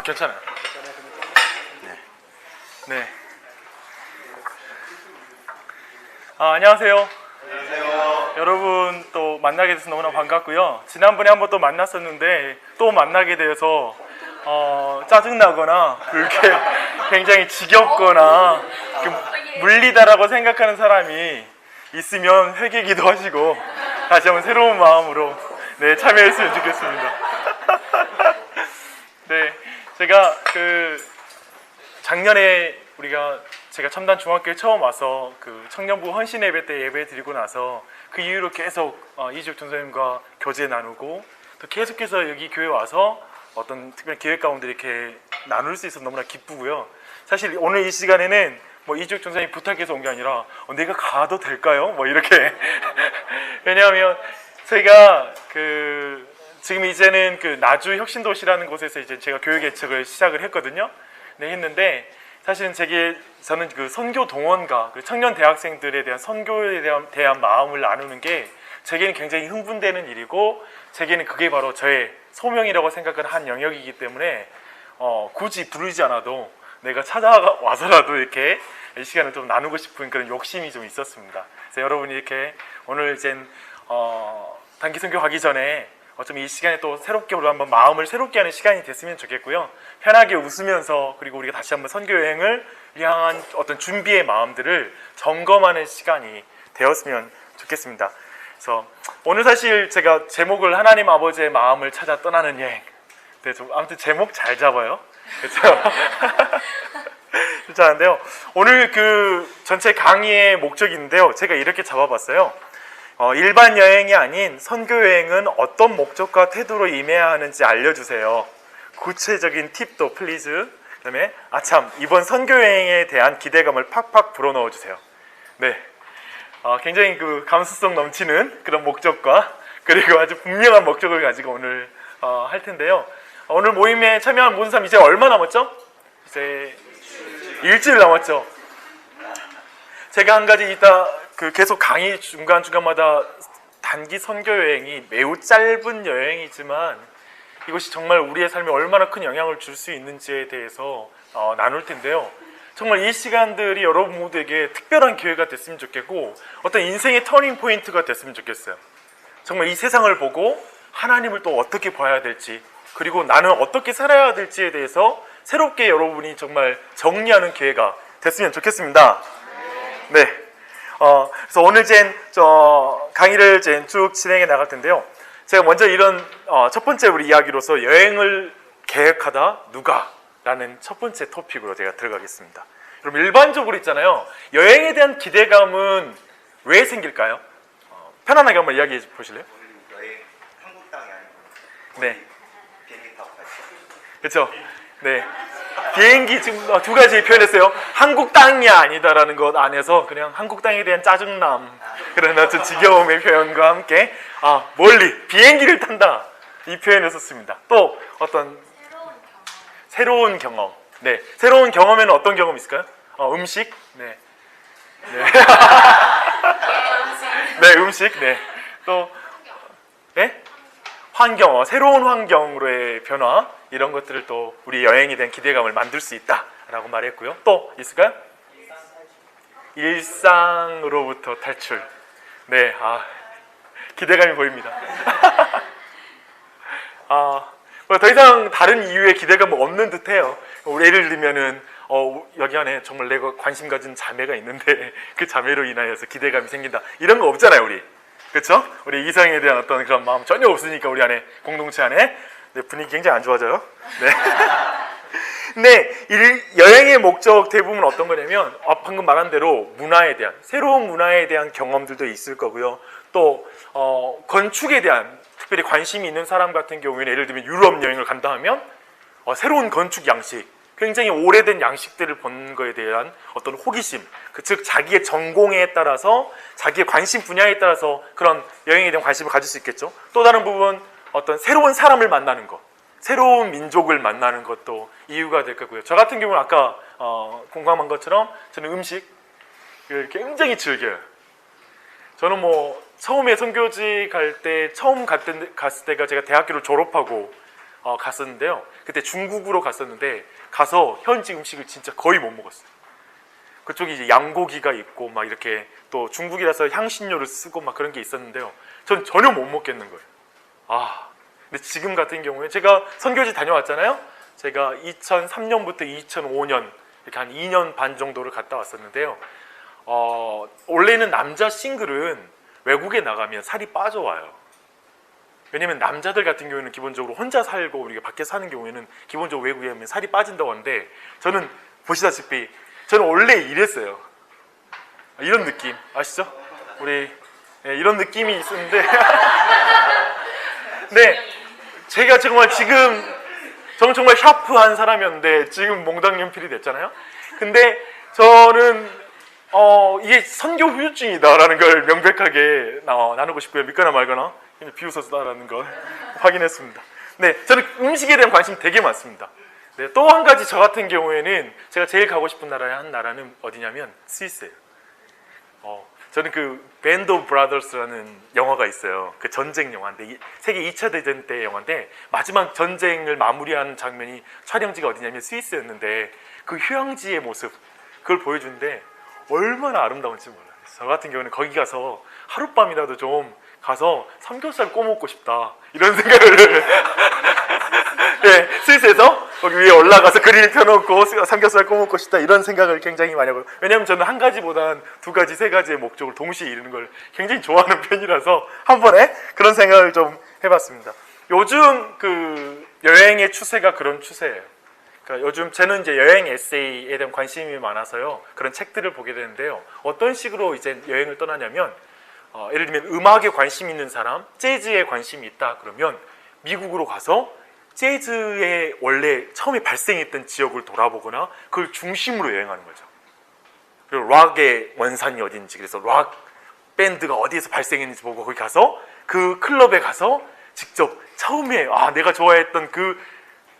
괜찮아요. 네. 안녕하세요. 안녕하세요. 여러분 또 만나게 돼서 너무나 반갑고요. 지난번에 한번 또 만났었는데 또 만나게 돼서 짜증나거나 그렇게 굉장히 지겹거나 물리다라고 생각하는 사람이 있으면 회개기도 하시고 다시 한번 새로운 마음으로 참여했으면 좋겠습니다. 네, 제가 작년에 제가 첨단 중학교에 처음 와서 청년부 헌신 예배 때 예배 드리고 나서 그 이후로 계속 이주혁 전사님과 교제 나누고 또 계속해서 여기 교회 와서 어떤 특별한 기획 가운데 이렇게 나눌 수 있어서 너무나 기쁘고요. 사실 오늘 이 시간에는 이주혁 전사님 부탁해서 온 게 아니라 내가 가도 될까요? 이렇게 왜냐하면 제가 지금 이제는 나주 혁신도시라는 곳에서 이제 제가 교회 개척을 시작을 했거든요. 네, 했는데 사실은 저는 선교 동원과 청년 대학생들에 대한 선교에 대한 마음을 나누는 게 제게는 굉장히 흥분되는 일이고 제게는 그게 바로 저의 소명이라고 생각하는 한 영역이기 때문에 굳이 부르지 않아도 내가 찾아와서라도 이렇게 이 시간을 좀 나누고 싶은 그런 욕심이 좀 있었습니다. 그래서 여러분이 이렇게 오늘 단기 선교 가기 전에 어쩜 이 시간에 또 새롭게 우리 한번 마음을 새롭게 하는 시간이 됐으면 좋겠고요. 편하게 웃으면서 그리고 우리가 다시 한번 선교 여행을 향한 어떤 준비의 마음들을 점검하는 시간이 되었으면 좋겠습니다. 그래서 오늘 사실 제가 제목을 하나님 아버지의 마음을 찾아 떠나는 여행. 네, 아무튼 제목 잘 잡아요. 그렇죠? 괜찮은데요. 오늘 전체 강의의 목적인데요. 제가 이렇게 잡아봤어요. 일반 여행이 아닌 선교 여행은 어떤 목적과 태도로 임해야 하는지 알려주세요. 구체적인 팁도 플리즈. 그다음에 참 이번 선교 여행에 대한 기대감을 팍팍 불어넣어 주세요. 네, 굉장히 감수성 넘치는 그런 목적과 그리고 아주 분명한 목적을 가지고 오늘 할 텐데요. 오늘 모임에 참여한 모든 사람 이제 얼마 남았죠? 이제 일주일 남았죠. 제가 한 가지 이따 계속 강의 중간중간마다 단기 선교 여행이 매우 짧은 여행이지만 이것이 정말 우리의 삶에 얼마나 큰 영향을 줄 수 있는지에 대해서 나눌 텐데요. 정말 이 시간들이 여러분 모두에게 특별한 기회가 됐으면 좋겠고 어떤 인생의 터닝 포인트가 됐으면 좋겠어요. 정말 이 세상을 보고 하나님을 또 어떻게 봐야 될지 그리고 나는 어떻게 살아야 될지에 대해서 새롭게 여러분이 정말 정리하는 기회가 됐으면 좋겠습니다. 네. 그래서 오늘 강의를 쭉 진행해 나갈 텐데요. 제가 먼저 이런 첫 번째 우리 이야기로서 여행을 계획하다 누가? 라는 첫 번째 토픽으로 제가 들어가겠습니다. 그럼 일반적으로 있잖아요. 여행에 대한 기대감은 왜 생길까요? 편안하게 한번 이야기해 보실래요? 여행 한국 땅이 아니고 네. 비행기 타고 가시죠. 그렇죠. 네. 비행기 지금 두 가지 표현했어요. 한국 땅이 아니다라는 것 안에서 그냥 한국 땅에 대한 짜증남 그런 어떤 지겨움의 표현과 함께 멀리 비행기를 탄다 이 표현을 썼습니다. 또 어떤 새로운 경험. 네, 새로운 경험에는 어떤 경험이 있을까요? 음식. 네. 네. 네, 음식. 네. 또 네? 환경, 새로운 환경으로의 변화 이런 것들을 또 우리 여행에 대한 기대감을 만들 수 있다라고 말했고요. 또 있을까요? 일상으로부터 탈출. 네, 기대감이 보입니다. 더 이상 다른 이유의 기대감은 없는 듯해요. 우리 예를 들면은 여기 안에 정말 내가 관심 가진 자매가 있는데 그 자매로 인하여서 기대감이 생긴다. 이런 거 없잖아요, 우리. 그렇죠? 우리 이성에 대한 어떤 그런 마음 전혀 없으니까 우리 안에 공동체 안에 네, 분위기 굉장히 안 좋아져요. 네. 근데 여행의 목적 대부분 어떤 거냐면 방금 말한 대로 문화에 대한 새로운 문화에 대한 경험들도 있을 거고요. 또 건축에 대한 특별히 관심이 있는 사람 같은 경우에는 예를 들면 유럽 여행을 간다 하면 새로운 건축 양식, 굉장히 오래된 양식들을 본 거에 대한 어떤 호기심, 즉 자기의 전공에 따라서 자기의 관심 분야에 따라서 그런 여행에 대한 관심을 가질 수 있겠죠. 또 다른 부분 어떤 새로운 사람을 만나는 것, 새로운 민족을 만나는 것도 이유가 될 거고요. 저 같은 경우는 아까 공감한 것처럼 저는 음식을 굉장히 즐겨요. 저는 처음에 선교지 갈 때 처음 갔을 때가 제가 대학교를 졸업하고 갔었는데요. 그때 중국으로 갔었는데 가서 현지 음식을 진짜 거의 못 먹었어요. 그쪽이 이제 양고기가 있고 막 이렇게 또 중국이라서 향신료를 쓰고 막 그런 게 있었는데요. 전 전혀 못 먹겠는 거예요. 근데 지금 같은 경우에 제가 선교지 다녀왔잖아요. 제가 2003년부터 2005년 이렇게 한 2년 반 정도를 갔다 왔었는데요. 원래는 남자 싱글은 외국에 나가면 살이 빠져와요. 왜냐면 남자들 같은 경우에는 기본적으로 혼자 살고 우리가 밖에 사는 경우에는 기본적으로 외국에 가면 살이 빠진다고 하는데 저는 보시다시피 저는 원래 이랬어요. 이런 느낌 아시죠? 우리 이런 느낌이 있었는데 네, 제가 정말 지금 저는 정말 샤프한 사람이었는데 지금 몽당 연필이 됐잖아요. 근데 저는 이게 선교 후유증이다라는 걸 명백하게 나누고 싶고요. 믿거나 말거나 비웃었다라는 걸 확인했습니다. 네, 저는 음식에 대한 관심이 되게 많습니다. 네, 또 한 가지 저 같은 경우에는 제가 제일 가고 싶은 나라는 어디냐면 스위스예요. 저는 그 밴드 오브 브라더스라는 영화가 있어요. 그 전쟁 영화인데 세계 2차 대전 때 영화인데 마지막 전쟁을 마무리하는 장면이 촬영지가 어디냐면 스위스였는데 그 휴양지의 모습 그걸 보여주는데 얼마나 아름다운지 몰라요. 저 같은 경우는 거기 가서 하룻밤이라도 좀 가서 삼겹살 꼬먹고 싶다 이런 생각을 네, 스위스에서 거기 위에 올라가서 그릴 펴놓고 삼겹살 꼬먹고 싶다 이런 생각을 굉장히 많이 하고 왜냐하면 저는 한 가지보단 두 가지, 세 가지의 목적을 동시에 이루는 걸 굉장히 좋아하는 편이라서 한 번에 그런 생각을 좀 해봤습니다. 요즘 그 여행의 추세가 그런 추세예요. 그러니까 요즘 저는 이제 여행 에세이에 대한 관심이 많아서요 그런 책들을 보게 되는데요. 어떤 식으로 이제 여행을 떠나냐면 예를 들면 음악에 관심 있는 사람, 재즈에 관심이 있다 그러면 미국으로 가서 재즈의 원래 처음에 발생했던 지역을 돌아보거나 그걸 중심으로 여행하는 거죠. 그리고 락의 원산이 어딘지 그래서 락 밴드가 어디에서 발생했는지 보고 거기 가서 그 클럽에 가서 직접 처음에 내가 좋아했던 그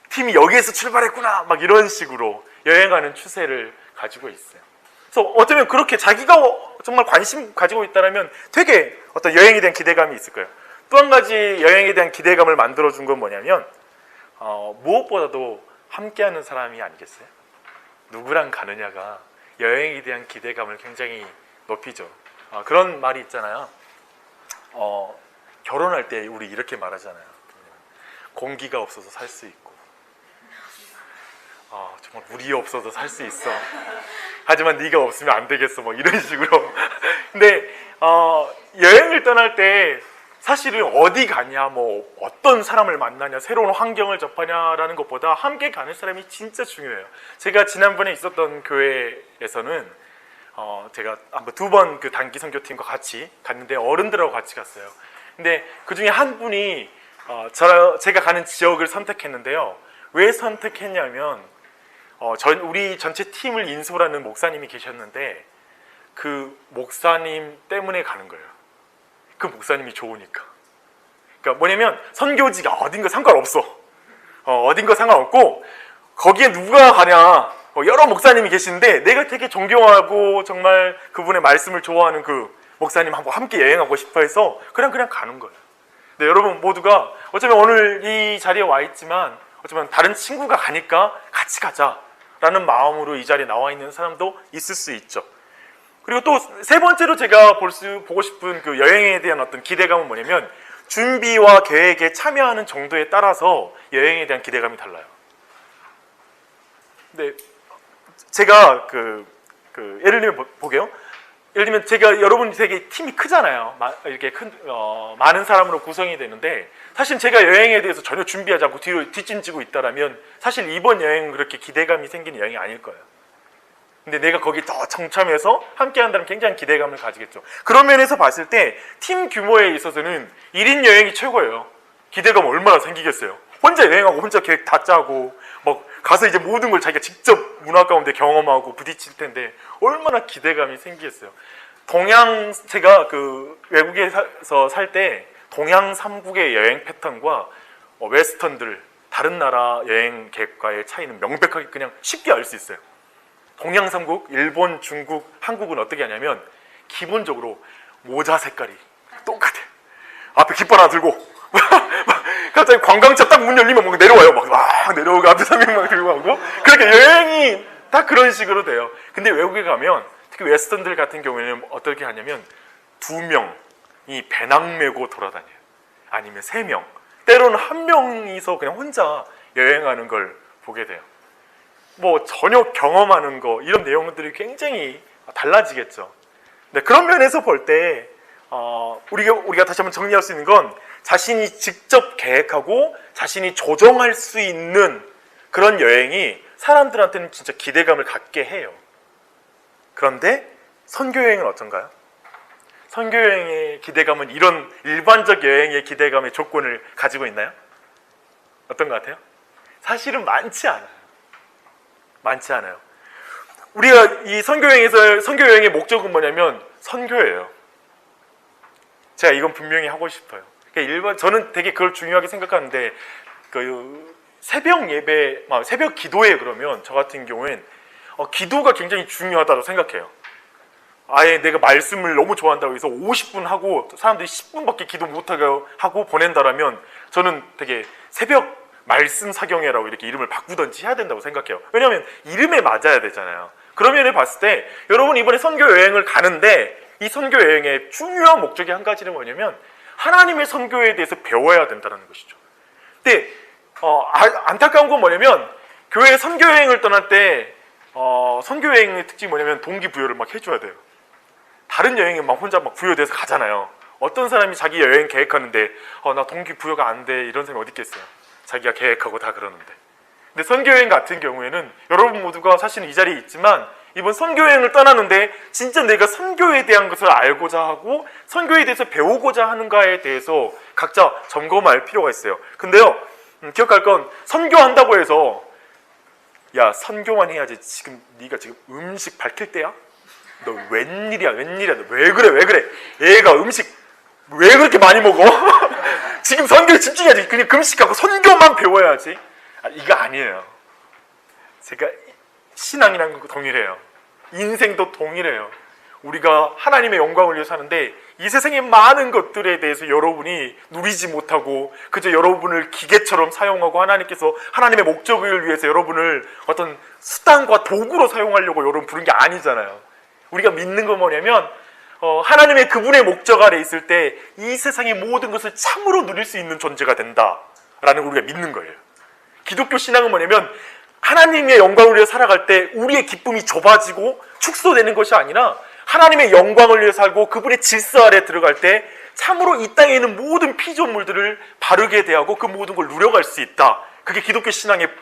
팀이 여기에서 출발했구나 막 이런 식으로 여행하는 추세를 가지고 있어요. 그래서 어쩌면 그렇게 자기가 정말 관심 가지고 있다면 되게 어떤 여행에 대한 기대감이 있을 거예요. 또 한 가지 여행에 대한 기대감을 만들어준 건 뭐냐면 무엇보다도 함께하는 사람이 아니겠어요? 누구랑 가느냐가 여행에 대한 기대감을 굉장히 높이죠. 그런 말이 있잖아요. 결혼할 때 우리 이렇게 말하잖아요. 공기가 없어서 살 수 있고 정말 물이 없어서 살 수 있어. 하지만 네가 없으면 안 되겠어. 뭐 이런 식으로. 근데 여행을 떠날 때 사실은 어디 가냐, 뭐 어떤 사람을 만나냐, 새로운 환경을 접하냐라는 것보다 함께 가는 사람이 진짜 중요해요. 제가 지난번에 있었던 교회에서는 제가 한번 2번 그 단기 선교팀과 같이 갔는데 어른들하고 같이 갔어요. 근데 그 중에 한 분이 제가 가는 지역을 선택했는데요. 왜 선택했냐면 우리 전체 팀을 인솔하는 목사님이 계셨는데 그 목사님 때문에 가는 거예요. 그 목사님이 좋으니까. 그러니까 뭐냐면 선교지가 어딘가 상관없어. 어딘가 상관없고 거기에 누가 가냐. 여러 목사님이 계시는데 내가 되게 존경하고 정말 그분의 말씀을 좋아하는 그 목사님하고 함께 여행하고 싶어 해서 그냥 가는 거예요. 네, 여러분 모두가 어쩌면 오늘 이 자리에 와 있지만 어쩌면 다른 친구가 가니까 같이 가자라는 마음으로 이 자리에 나와 있는 사람도 있을 수 있죠. 그리고 또 세 번째로 제가 보고 싶은 그 여행에 대한 어떤 기대감은 뭐냐면 준비와 계획에 참여하는 정도에 따라서 여행에 대한 기대감이 달라요. 근데 제가 예를 들면 보게요. 예를 들면 제가 여러분 되게 팀이 크잖아요. 이렇게 많은 사람으로 구성이 되는데 사실 제가 여행에 대해서 전혀 준비하지 않고 뒤로 뒷짐지고 있다라면 사실 이번 여행은 그렇게 기대감이 생기는 여행이 아닐 거예요. 근데 내가 거기 더 청참해서 함께 한다면 굉장히 기대감을 가지겠죠. 그런 면에서 봤을 때 팀 규모에 있어서는 1인 여행이 최고예요. 기대감 얼마나 생기겠어요. 혼자 여행하고 혼자 계획 다 짜고 막 가서 이제 모든 걸 자기가 직접 문화 가운데 경험하고 부딪힐 텐데 얼마나 기대감이 생기겠어요. 제가 그 외국에서 살 때 동양 3국의 여행 패턴과 웨스턴들 다른 나라 여행 계획과의 차이는 명백하게 그냥 쉽게 알 수 있어요. 동양 3국, 일본, 중국, 한국은 어떻게 하냐면 기본적으로 모자 색깔이 똑같아. 앞에 깃발 하나 들고 막 갑자기 관광차 딱 문 열리면 막 내려와요. 막 내려오고 앞에 300명 들고 가고. 그렇게 여행이 다 그런 식으로 돼요. 근데 외국에 가면 특히 웨스턴들 같은 경우에는 어떻게 하냐면 2명이 배낭 메고 돌아다녀요. 아니면 3명. 때로는 1명이서 그냥 혼자 여행하는 걸 보게 돼요. 뭐 전혀 경험하는 거 이런 내용들이 굉장히 달라지겠죠. 네, 그런 면에서 볼 때 우리가 다시 한번 정리할 수 있는 건 자신이 직접 계획하고 자신이 조정할 수 있는 그런 여행이 사람들한테는 진짜 기대감을 갖게 해요. 그런데 선교여행은 어떤가요? 선교여행의 기대감은 이런 일반적 여행의 기대감의 조건을 가지고 있나요? 어떤 것 같아요? 사실은 많지 않아요. 많지 않아요. 우리가 이 선교여행에서 선교여행의 목적은 뭐냐면 선교예요. 제가 이건 분명히 하고 싶어요. 그러니까 저는 되게 그걸 중요하게 생각하는데 그 새벽 예배, 새벽 기도에 그러면 저 같은 경우엔 기도가 굉장히 중요하다고 생각해요. 아예 내가 말씀을 너무 좋아한다고 해서 50분 하고 사람들이 10분밖에 기도 못하게 하고 보낸다라면 저는 되게 새벽 말씀 사경회라고 이렇게 이름을 바꾸든지 해야 된다고 생각해요. 왜냐하면 이름에 맞아야 되잖아요. 그런 면에 봤을 때 여러분 이번에 선교 여행을 가는데 이 선교 여행의 중요한 목적이 한 가지는 뭐냐면 하나님의 선교에 대해서 배워야 된다는 것이죠. 근데 안타까운 건 뭐냐면 교회 선교 여행을 떠날 때 선교 여행의 특징이 뭐냐면 동기부여를 막 해줘야 돼요. 다른 여행에 막 혼자 막 부여돼서 가잖아요. 어떤 사람이 자기 여행 계획하는데 나 동기부여가 안 돼 이런 사람이 어디 있겠어요. 자기가 계획하고 다 그러는데. 근데 선교여행 같은 경우에는 여러분 모두가 사실은 이 자리에 있지만 이번 선교여행을 떠나는데 진짜 내가 선교에 대한 것을 알고자 하고 선교에 대해서 배우고자 하는가에 대해서 각자 점검할 필요가 있어요. 근데요 기억할 건 선교한다고 해서 야 선교만 해야지 지금 네가 지금 음식 밝힐 때야? 너 웬일이야 너 왜 그래 얘가 음식 왜 그렇게 많이 먹어? 지금 선교에 집중해야지. 그냥 금식하고 선교만 배워야지. 이거 아니에요. 제가 신앙이라는 거 동일해요. 인생도 동일해요. 우리가 하나님의 영광을 위해서 사는데 이 세상의 많은 것들에 대해서 여러분이 누리지 못하고 그저 여러분을 기계처럼 사용하고 하나님께서 하나님의 목적을 위해서 여러분을 어떤 수단과 도구로 사용하려고 여러분 부른 게 아니잖아요. 우리가 믿는 건 뭐냐면 하나님의 그분의 목적 아래 있을 때 이 세상의 모든 것을 참으로 누릴 수 있는 존재가 된다라는 걸 우리가 믿는 거예요. 기독교 신앙은 뭐냐면 하나님의 영광을 위해 살아갈 때 우리의 기쁨이 좁아지고 축소되는 것이 아니라 하나님의 영광을 위해 살고 그분의 질서 아래 들어갈 때 참으로 이 땅에 있는 모든 피조물들을 바르게 대하고 그 모든 걸 누려갈 수 있다. 그게 기독교 신앙의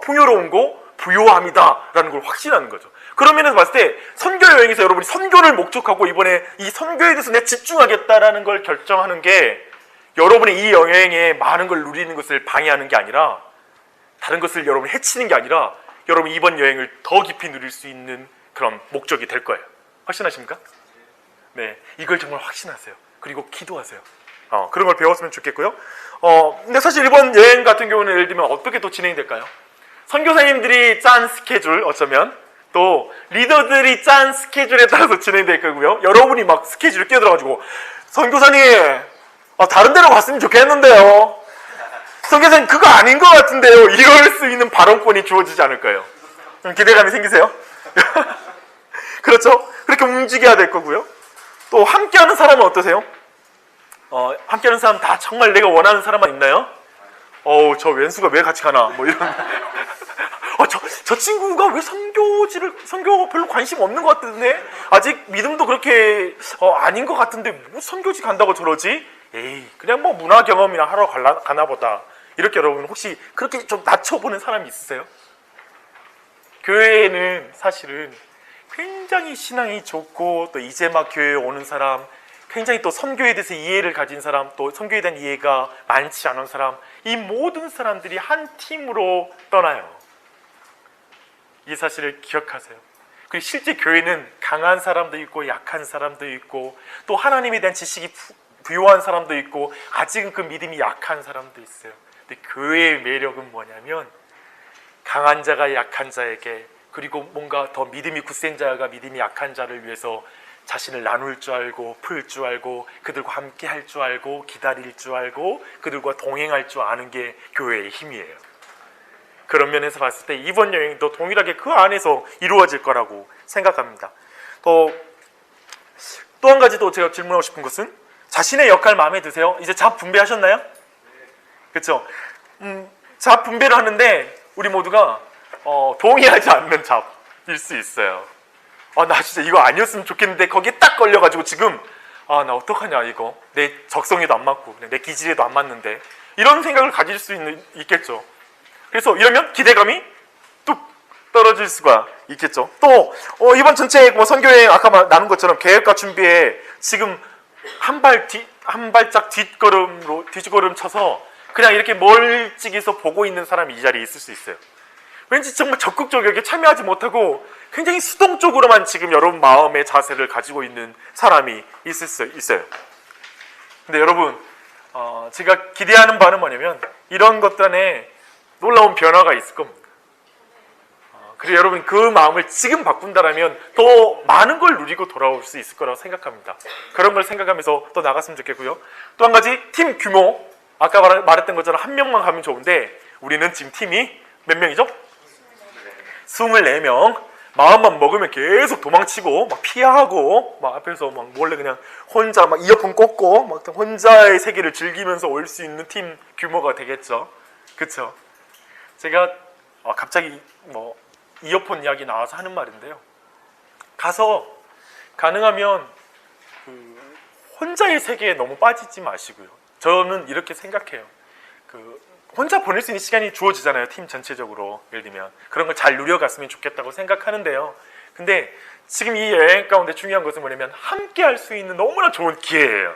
풍요로움고 부요함이다라는 걸 확신하는 거죠. 그런 면에서 봤을 때 선교 여행에서 여러분이 선교를 목적하고 이번에 이 선교에 대해서 내가 집중하겠다라는 걸 결정하는 게 여러분의 이 여행에 많은 걸 누리는 것을 방해하는 게 아니라 다른 것을 여러분이 해치는 게 아니라 여러분 이번 여행을 더 깊이 누릴 수 있는 그런 목적이 될 거예요. 확신하십니까? 네, 이걸 정말 확신하세요. 그리고 기도하세요. 그런 걸 배웠으면 좋겠고요. 근데 사실 이번 여행 같은 경우는 예를 들면 어떻게 또 진행될까요? 선교사님들이 짠 스케줄 어쩌면 또 리더들이 짠 스케줄에 따라서 진행될 거고요. 여러분이 막 스케줄에 끼어들어가지고 선교사님 다른 데로 갔으면 좋겠는데요. 선교사님 그거 아닌 것 같은데요. 이럴 수 있는 발언권이 주어지지 않을까요? 기대감이 생기세요? 그렇죠? 그렇게 움직여야 될 거고요. 또 함께하는 사람은 어떠세요? 함께하는 사람 다 정말 내가 원하는 사람만 있나요? 저 왼수가 왜 같이 가나? 뭐 이런. 저 친구가 왜 선교 별로 관심 없는 것 같은데? 아직 믿음도 그렇게 아닌 것 같은데 뭐 선교지 간다고 저러지? 에이, 그냥 뭐 문화 경험이나 하러 가나 보다. 이렇게 여러분 혹시 그렇게 좀 낮춰보는 사람이 있으세요? 교회에는 사실은 굉장히 신앙이 좋고 또 이제 막 교회에 오는 사람, 굉장히 또 선교에 대해서 이해를 가진 사람, 또 선교에 대한 이해가 많지 않은 사람, 이 모든 사람들이 한 팀으로 떠나요. 이 사실을 기억하세요. 그리고 실제 교회는 강한 사람도 있고 약한 사람도 있고 또 하나님에 대한 지식이 부요한 사람도 있고 아직은 그 믿음이 약한 사람도 있어요. 근데 교회의 매력은 뭐냐면 강한 자가 약한 자에게 그리고 뭔가 더 믿음이 굳센 자가 믿음이 약한 자를 위해서 자신을 나눌 줄 알고 풀 줄 알고 그들과 함께 할 줄 알고 기다릴 줄 알고 그들과 동행할 줄 아는 게 교회의 힘이에요. 그런 면에서 봤을 때 이번 여행도 동일하게 그 안에서 이루어질 거라고 생각합니다. 또 한 가지 또 제가 질문하고 싶은 것은 자신의 역할 마음에 드세요? 이제 잡 분배하셨나요? 그렇죠? 잡 분배를 하는데 우리 모두가 동의하지 않는 잡일 수 있어요. 나 진짜 이거 아니었으면 좋겠는데 거기에 딱 걸려가지고 지금 나 어떡하냐 이거 내 적성에도 안 맞고 내 기질에도 안 맞는데 이런 생각을 가질 수 있겠죠. 그래서 이러면 기대감이 뚝 떨어질 수가 있겠죠. 또 이번 전체 선교여행 아까 나눈 것처럼 계획과 준비에 지금 한 발짝 뒤걸음 쳐서 그냥 이렇게 멀찍이서 보고 있는 사람이 이 자리에 있을 수 있어요. 왠지 정말 적극적이게 참여하지 못하고 굉장히 수동적으로만 지금 여러분 마음의 자세를 가지고 있는 사람이 있을 수 있어요. 근데 여러분 제가 기대하는 바는 뭐냐면 이런 것들 안에 놀라운 변화가 있을 겁니다. 그리고 여러분 그 마음을 지금 바꾼다라면 더 많은 걸 누리고 돌아올 수 있을 거라고 생각합니다. 그런 걸 생각하면서 또 나갔으면 좋겠고요. 또 한 가지 팀 규모 아까 말했던 것처럼 한 명만 가면 좋은데 우리는 지금 팀이 몇 명이죠? 24명. 마음만 먹으면 계속 도망치고 막 피하고 막 앞에서 막 몰래 그냥 혼자 막 이어폰 꽂고 막 혼자의 세계를 즐기면서 올 수 있는 팀 규모가 되겠죠. 그렇죠? 제가 갑자기 이어폰 이야기 나와서 하는 말인데요. 가서 가능하면 혼자의 세계에 너무 빠지지 마시고요. 저는 이렇게 생각해요. 혼자 보낼 수 있는 시간이 주어지잖아요. 팀 전체적으로. 예를 들면 그런 걸 잘 누려갔으면 좋겠다고 생각하는데요. 근데 지금 이 여행 가운데 중요한 것은 뭐냐면 함께 할 수 있는 너무나 좋은 기회예요.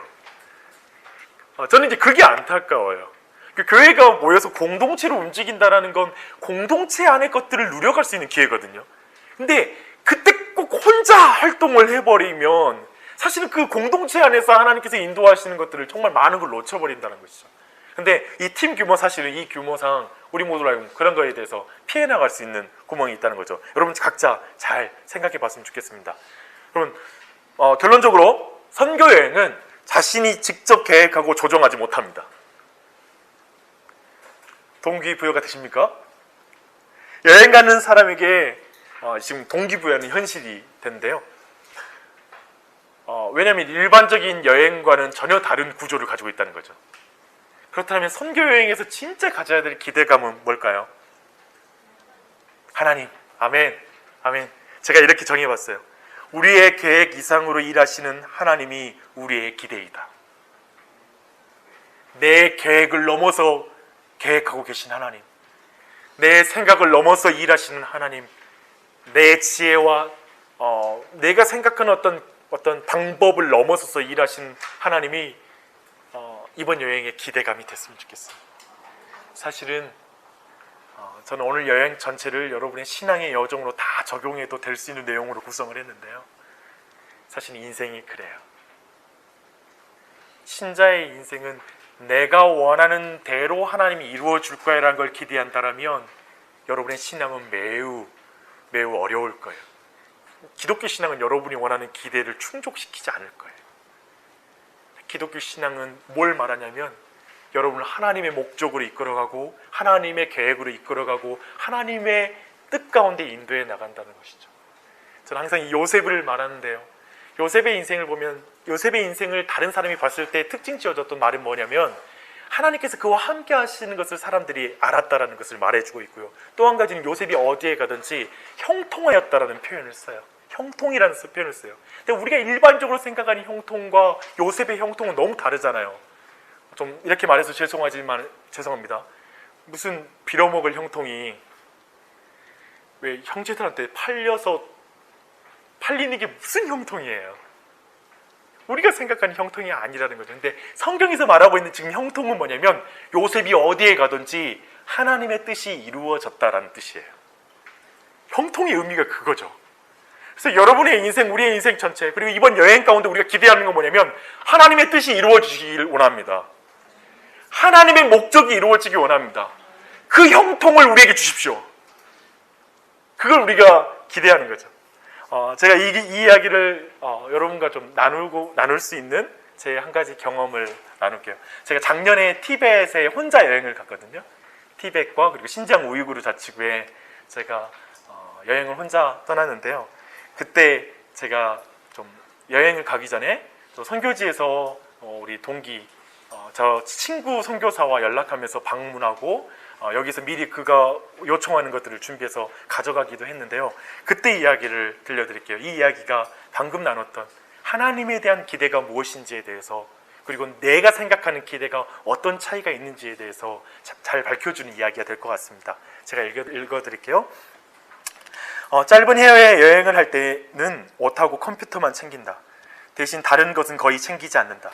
저는 이제 그게 안타까워요. 교회가 모여서 공동체로 움직인다라는 건 공동체 안의 것들을 누려갈 수 있는 기회거든요. 근데 그때 꼭 혼자 활동을 해버리면 사실은 그 공동체 안에서 하나님께서 인도하시는 것들을 정말 많은 걸 놓쳐버린다는 것이죠. 근데 이 팀 규모 사실은 이 규모상 우리 모두가 그런 거에 대해서 피해 나갈 수 있는 구멍이 있다는 거죠. 여러분 각자 잘 생각해 봤으면 좋겠습니다. 여러분 결론적으로 선교 여행은 자신이 직접 계획하고 조정하지 못합니다. 동기부여가 되십니까? 여행 가는 사람에게 지금 동기부여는 현실이 된대요. 왜냐하면 일반적인 여행과는 전혀 다른 구조를 가지고 있다는 거죠. 그렇다면 선교 여행에서 진짜 가져야 될 기대감은 뭘까요? 하나님, 아멘, 아멘. 제가 이렇게 정해봤어요. 우리의 계획 이상으로 일하시는 하나님이 우리의 기대이다. 내 계획을 넘어서 계획하고 계신 하나님, 내 생각을 넘어서 일하시는 하나님, 내 지혜와 내가 생각하는 어떤 방법을 넘어서서 일하시는 하나님이 이번 여행의 기대감이 됐으면 좋겠어요. 사실은 저는 오늘 여행 전체를 여러분의 신앙의 여정으로 다 적용해도 될 수 있는 내용으로 구성을 했는데요. 사실 인생이 그래요. 신자의 인생은 내가 원하는 대로 하나님이 이루어 줄 거야라는 걸 기대한다면 여러분의 신앙은 매우 매우 어려울 거예요. 기독교 신앙은 여러분이 원하는 기대를 충족시키지 않을 거예요. 기독교 신앙은 뭘 말하냐면 여러분을 하나님의 목적으로 이끌어가고 하나님의 계획으로 이끌어가고 하나님의 뜻 가운데 인도해 나간다는 것이죠. 저는 항상 이 요셉을 말하는데요. 요셉의 인생을 보면 요셉의 인생을 다른 사람이 봤을 때 특징 지어졌던 말은 뭐냐면 하나님께서 그와 함께 하시는 것을 사람들이 알았다라는 것을 말해주고 있고요. 또 한 가지는 요셉이 어디에 가든지 형통하였다라는 표현을 써요. 형통이라는 표현을 써요. 근데 우리가 일반적으로 생각하는 형통과 요셉의 형통은 너무 다르잖아요. 좀 이렇게 말해서 죄송합니다. 무슨 빌어먹을 형통이 왜 형제들한테 팔리는 게 무슨 형통이에요? 우리가 생각하는 형통이 아니라는 거죠. 근데 성경에서 말하고 있는 지금 형통은 뭐냐면 요셉이 어디에 가든지 하나님의 뜻이 이루어졌다라는 뜻이에요. 형통의 의미가 그거죠. 그래서 여러분의 인생, 우리의 인생 전체, 그리고 이번 여행 가운데 우리가 기대하는 건 뭐냐면 하나님의 뜻이 이루어지길 원합니다. 하나님의 목적이 이루어지길 원합니다. 그 형통을 우리에게 주십시오. 그걸 우리가 기대하는 거죠. 제가 이 이야기를 여러분과 좀 나눌 수 있는 제 한 가지 경험을 나눌게요. 제가 작년에 티벳에 혼자 여행을 갔거든요. 티벳과 그리고 신장 우이구르 자치구에 제가 여행을 혼자 떠났는데요. 그때 제가 좀 여행을 가기 전에 또 선교지에서 우리 동기 저 친구 선교사와 연락하면서 방문하고 여기서 미리 그가 요청하는 것들을 준비해서 가져가기도 했는데요. 그때 이야기를 들려드릴게요. 이 이야기가 방금 나눴던 하나님에 대한 기대가 무엇인지에 대해서, 그리고 내가 생각하는 기대가 어떤 차이가 있는지에 대해서 잘 밝혀주는 이야기가 될 것 같습니다. 제가 읽어드릴게요. 짧은 해외 여행을 할 때는 옷하고 컴퓨터만 챙긴다. 대신 다른 것은 거의 챙기지 않는다.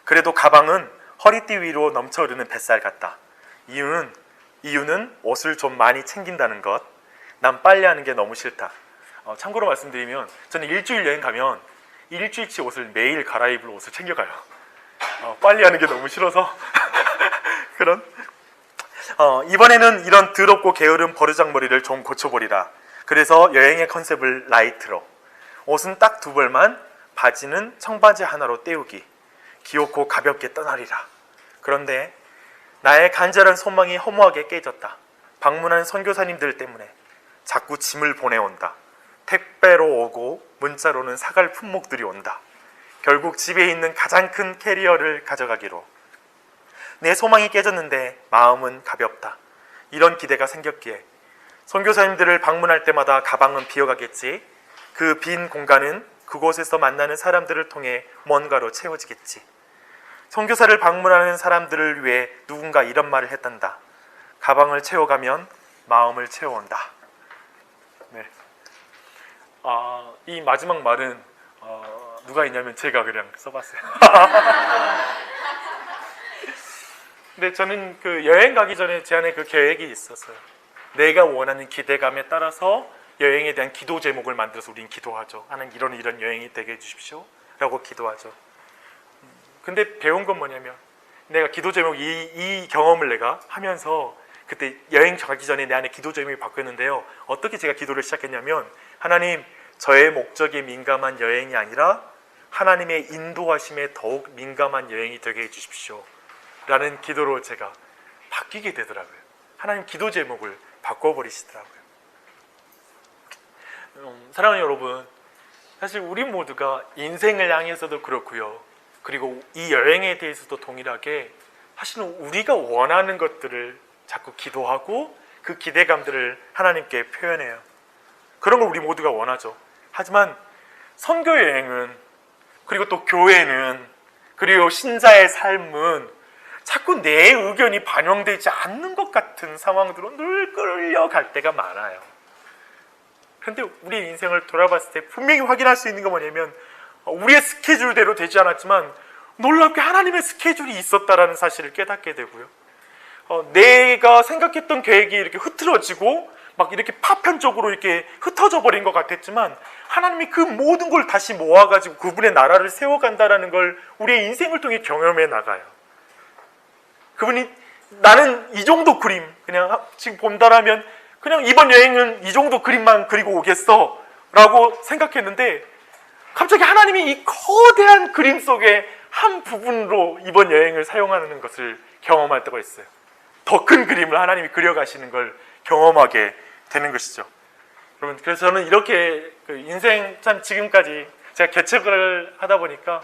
그래도 가방은 허리띠 위로 넘쳐 흐르는 뱃살 같다. 이유는 옷을 좀 많이 챙긴다는 것. 난 빨래하는 게 너무 싫다. 참고로 말씀드리면 저는 일주일 여행 가면 일주일치 옷을 매일 갈아입을 옷을 챙겨가요. 빨래하는 게 너무 싫어서 그런. 이번에는 이런 더럽고 게으른 버르장머리를 좀 고쳐버리라. 그래서 여행의 컨셉을 라이트로. 옷은 딱 2벌만, 바지는 청바지 하나로 때우기. 귀엽고 가볍게 떠나리라. 그런데 나의 간절한 소망이 허무하게 깨졌다. 방문한 선교사님들 때문에 자꾸 짐을 보내온다. 택배로 오고 문자로는 사갈 품목들이 온다. 결국 집에 있는 가장 큰 캐리어를 가져가기로. 내 소망이 깨졌는데 마음은 가볍다. 이런 기대가 생겼기에 선교사님들을 방문할 때마다 가방은 비어가겠지. 그 빈 공간은 그곳에서 만나는 사람들을 통해 뭔가로 채워지겠지. 선교사를 방문하는 사람들을 위해 누군가 이런 말을 했단다. 가방을 채워가면 마음을 채워온다. 네. 이 마지막 말은 누가 있냐면 제가 그냥 써봤어요. 근데 저는 그 여행 가기 전에 제 안에 그 계획이 있었어요. 내가 원하는 기대감에 따라서 여행에 대한 기도 제목을 만들어서 우린 기도하죠. 하나님 이런 여행이 되게 해주십시오 라고 기도하죠. 근데 배운 건 뭐냐면, 내가 기도 제목 이 경험을 내가 하면서 그때 여행 가기 전에 내 안에 기도 제목이 바뀌었는데요. 어떻게 제가 기도를 시작했냐면, 하나님, 저의 목적에 민감한 여행이 아니라 하나님의 인도하심에 더욱 민감한 여행이 되게 해주십시오 라는 기도로 제가 바뀌게 되더라고요. 하나님 기도 제목을 바꿔버리시더라고요. 사랑하는 여러분, 사실 우리 모두가 인생을 향해서도 그렇고요, 그리고 이 여행에 대해서도 동일하게 사실은 우리가 원하는 것들을 자꾸 기도하고 그 기대감들을 하나님께 표현해요. 그런 걸 우리 모두가 원하죠. 하지만 선교 여행은, 그리고 또 교회는, 그리고 신자의 삶은 자꾸 내 의견이 반영되지 않는 것 같은 상황들로 늘 끌려갈 때가 많아요. 그런데 우리 인생을 돌아봤을 때 분명히 확인할 수 있는 건 뭐냐면, 우리의 스케줄대로 되지 않았지만 놀랍게 하나님의 스케줄이 있었다라는 사실을 깨닫게 되고요. 내가 생각했던 계획이 이렇게 흐트러지고 막 이렇게 파편적으로 이렇게 흩어져 버린 것 같았지만 하나님이 그 모든 걸 다시 모아가지고 그분의 나라를 세워간다라는 걸 우리의 인생을 통해 경험해 나가요. 그분이 나는 이 정도 그림, 그냥 지금 본다라면 그냥 이번 여행은 이 정도 그림만 그리고 오겠어 라고 생각했는데, 갑자기 하나님이 이 거대한 그림 속에 한 부분으로 이번 여행을 사용하는 것을 경험할 때가 있어요. 더 큰 그림을 하나님이 그려가시는 걸 경험하게 되는 것이죠. 여러분, 그래서 저는 이렇게 인생 참 지금까지 제가 개척을 하다 보니까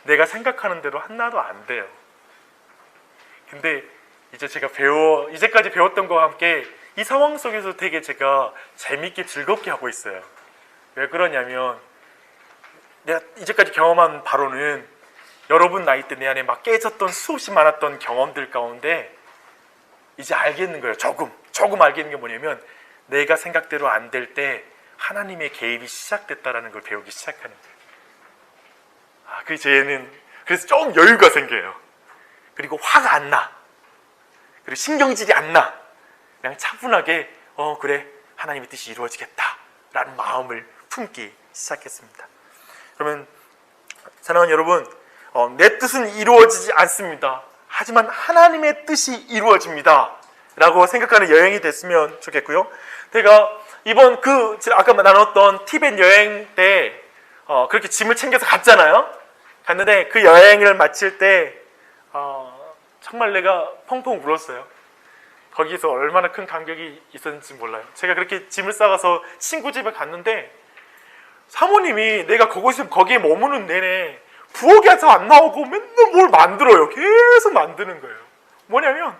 내가 생각하는 대로 하나도 안 돼요. 근데 이제 제가 이제까지 배웠던 것과 함께 이 상황 속에서 되게 제가 재밌게 즐겁게 하고 있어요. 왜 그러냐면, 내가 이제까지 경험한 바로는 여러분 나이 때 내 안에 막 깨졌던 수없이 많았던 경험들 가운데 이제 알겠는 거예요. 조금 알겠는 게 뭐냐면, 내가 생각대로 안 될 때 하나님의 개입이 시작됐다라는 걸 배우기 시작하는 거예요. 그래서 좀 여유가 생겨요. 그리고 화가 안 나. 그리고 신경질이 안 나. 그냥 차분하게 그래, 하나님의 뜻이 이루어지겠다 라는 마음을 품기 시작했습니다. 그러면 사랑하는 여러분, 내 뜻은 이루어지지 않습니다. 하지만 하나님의 뜻이 이루어집니다 라고 생각하는 여행이 됐으면 좋겠고요. 제가 이번 아까 나눴던 티벳 여행 때 그렇게 짐을 챙겨서 갔잖아요. 갔는데 그 여행을 마칠 때 정말 내가 펑펑 울었어요. 거기서 얼마나 큰 감격이 있었는지 몰라요. 제가 그렇게 짐을 싸가서 친구 집에 갔는데 사모님이 내가 거기에 머무는 내내 부엌에서 안 나오고 맨날 뭘 만들어요. 계속 만드는 거예요. 뭐냐면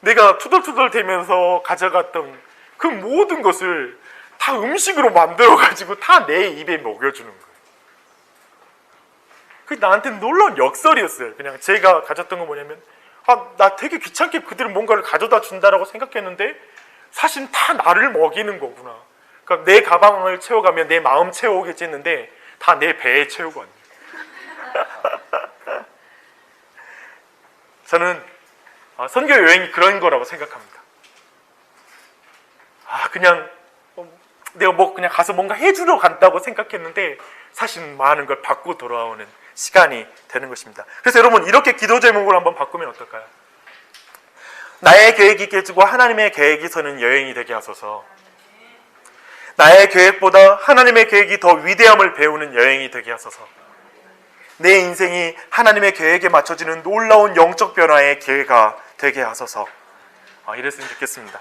내가 투덜투덜 대면서 가져갔던 그 모든 것을 다 음식으로 만들어가지고 다 내 입에 먹여주는 거예요. 그게 나한테 놀라운 역설이었어요. 그냥 제가 가졌던 건 뭐냐면 나 되게 귀찮게 그들은 뭔가를 가져다 준다라고 생각했는데 사실 다 나를 먹이는 거구나. 그러니까 내 가방을 채워가면 내 마음 채우겠지 했는데 다 내 배에 채우고 왔네요. 저는 선교 여행이 그런 거라고 생각합니다. 그냥 내가 그냥 가서 뭔가 해주러 간다고 생각했는데 사실 많은 걸 받고 돌아오는 시간이 되는 것입니다. 그래서 여러분 이렇게 기도 제목을 한번 바꾸면 어떨까요? 나의 계획이 깨지고 하나님의 계획이 서는 여행이 되게 하소서. 나의 계획보다 하나님의 계획이 더 위대함을 배우는 여행이 되게 하소서. 내 인생이 하나님의 계획에 맞춰지는 놀라운 영적 변화의 기회가 되게 하소서. 이랬으면 좋겠습니다.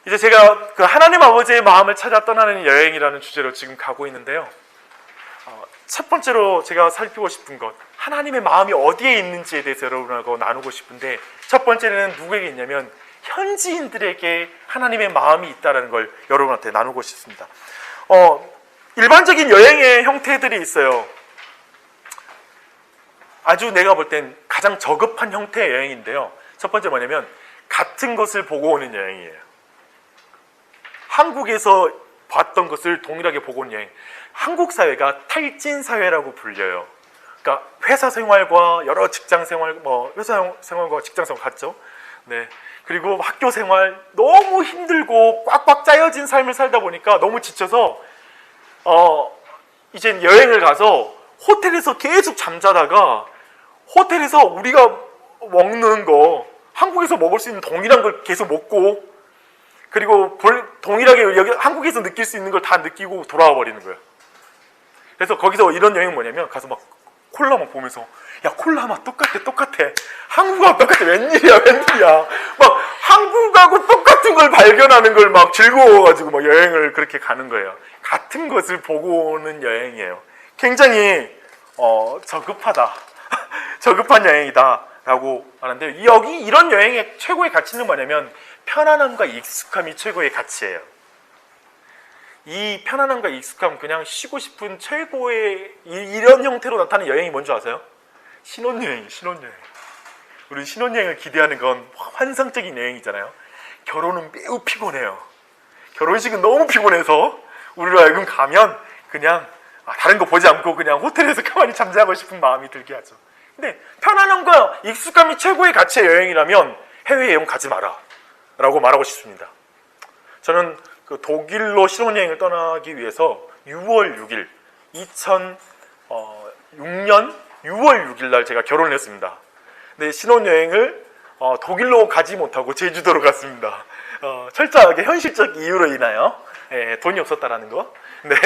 이제 제가 그 하나님 아버지의 마음을 찾아 떠나는 여행이라는 주제로 지금 가고 있는데요. 첫 번째로 제가 살피고 싶은 것, 하나님의 마음이 어디에 있는지에 대해서 여러분하고 나누고 싶은데, 첫 번째는 누구에게 있냐면 현지인들에게 하나님의 마음이 있다는 걸 여러분한테 나누고 싶습니다. 일반적인 여행의 형태들이 있어요. 아주 내가 볼 땐 가장 저급한 형태의 여행인데요. 첫 번째 뭐냐면 같은 것을 보고 오는 여행이에요. 한국에서 봤던 것을 동일하게 보고 오는 여행. 한국 사회가 탈진 사회라고 불려요. 그러니까 회사 생활과 여러 직장 생활, 회사 생활과 직장 생활 같죠. 네. 그리고 학교 생활 너무 힘들고 꽉꽉 짜여진 삶을 살다 보니까 너무 지쳐서 이제 여행을 가서 호텔에서 계속 잠자다가 호텔에서 우리가 먹는 거 한국에서 먹을 수 있는 동일한 걸 계속 먹고, 그리고 동일하게 여기 한국에서 느낄 수 있는 걸 다 느끼고 돌아와 버리는 거예요. 그래서 거기서 이런 여행은 뭐냐면 가서 막 콜라 막 보면서 야 콜라 맛 똑같아 한국하고 똑같아 웬일이야 막 한국하고 똑같은 걸 발견하는 걸 막 즐거워가지고 막 여행을 그렇게 가는 거예요. 같은 것을 보고 오는 여행이에요. 굉장히 저급하다 저급한 여행이다 라고 하는데, 여기 이런 여행의 최고의 가치는 뭐냐면 편안함과 익숙함이 최고의 가치예요. 이 편안함과 익숙함, 그냥 쉬고 싶은 최고의 이런 형태로 나타나는 여행이 뭔지 아세요? 신혼여행. 우리 신혼여행을 기대하는 건 환상적인 여행이잖아요. 결혼은 매우 피곤해요. 결혼식은 너무 피곤해서 우리로 하여금 가면 그냥 다른 거 보지 않고 그냥 호텔에서 가만히 잠자고 싶은 마음이 들게 하죠. 근데 편안함과 익숙함이 최고의 가치의 여행이라면 해외여행 가지 마라 라고 말하고 싶습니다. 저는 그 독일로 신혼여행을 떠나기 위해서 6월 6일 2006년 6월 6일 날 제가 결혼을 했습니다. 근데 신혼여행을 독일로 가지 못하고 제주도로 갔습니다. 철저하게 현실적 이유로 인하여 돈이 없었다라는 거. 네,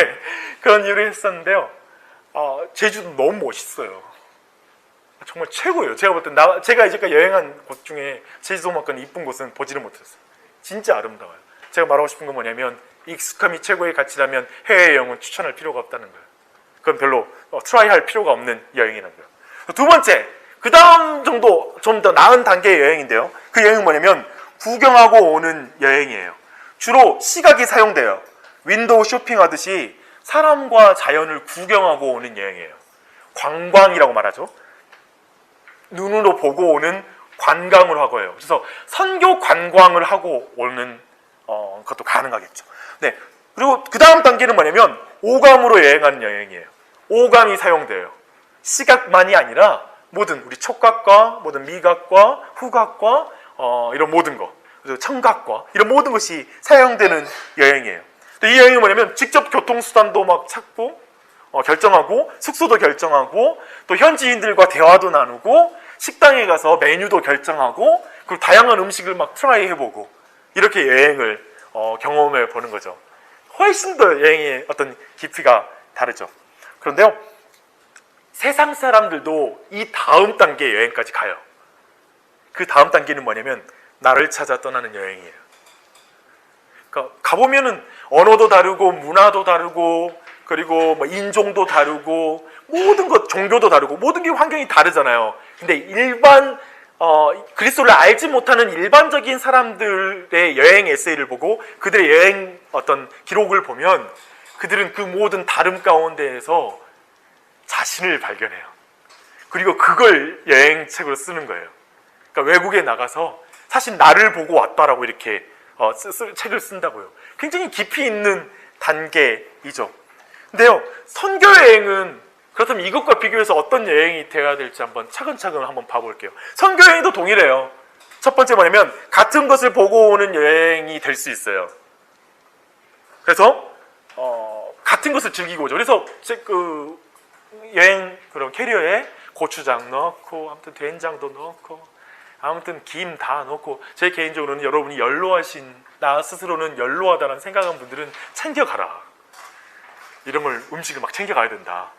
그런 이유로 했었는데요. 제주도 너무 멋있어요. 정말 최고예요. 제가 볼 땐 제가 이제까지 여행한 곳 중에 제주도만큼 이쁜 곳은 보지를 못했어요. 진짜 아름다워요. 제가 말하고 싶은 건 뭐냐면 익숙함이 최고의 가치라면 해외여행은 추천할 필요가 없다는 거예요. 그건 별로 트라이할 필요가 없는 여행이라는 거예요. 두 번째, 그 다음 정도 좀 더 나은 단계의 여행인데요. 그 여행은 뭐냐면 구경하고 오는 여행이에요. 주로 시각이 사용돼요. 윈도우 쇼핑하듯이 사람과 자연을 구경하고 오는 여행이에요. 관광이라고 말하죠. 눈으로 보고 오는 관광을 하고 해요. 그래서 선교 관광을 하고 오는 것도 가능하겠죠. 네. 그리고 그 다음 단계는 뭐냐면 오감으로 여행하는 여행이에요. 오감이 사용돼요. 시각만이 아니라 모든 우리 촉각과 모든 미각과 후각과 이런 모든 것, 그리고 청각과 이런 모든 것이 사용되는 여행이에요. 이 여행이 뭐냐면 직접 교통수단도 막 찾고 결정하고 숙소도 결정하고 또 현지인들과 대화도 나누고 식당에 가서 메뉴도 결정하고 그리고 다양한 음식을 막 트라이 해보고 이렇게 여행을 경험해 보는 거죠. 훨씬 더 여행의 어떤 깊이가 다르죠. 그런데요, 세상 사람들도 이 다음 단계 여행까지 가요. 그 다음 단계는 뭐냐면 나를 찾아 떠나는 여행이에요. 그러니까 가보면은 언어도 다르고 문화도 다르고 그리고 뭐 인종도 다르고 모든 것, 종교도 다르고 모든 게 환경이 다르잖아요. 근데 일반 그리스도를 알지 못하는 일반적인 사람들의 여행 에세이를 보고 그들의 여행 어떤 기록을 보면 그들은 그 모든 다름 가운데에서 자신을 발견해요. 그리고 그걸 여행책으로 쓰는 거예요. 그러니까 외국에 나가서 사실 나를 보고 왔다라고 이렇게 책을 쓴다고요. 굉장히 깊이 있는 단계이죠. 근데요, 선교 여행은 그렇다면 이것과 비교해서 어떤 여행이 되어야 될지 한번 차근차근 한번 봐볼게요. 선교 여행도 동일해요. 첫 번째 뭐냐면 같은 것을 보고 오는 여행이 될 수 있어요. 그래서 같은 것을 즐기고 오죠. 그래서 그 여행 그런 캐리어에 고추장 넣고 아무튼 된장도 넣고 아무튼 김 다 넣고 제 개인적으로는 여러분이 연로하신 나 스스로는 연로하다는 생각한 분들은 챙겨가라. 이름을 음식을 막 챙겨가야 된다.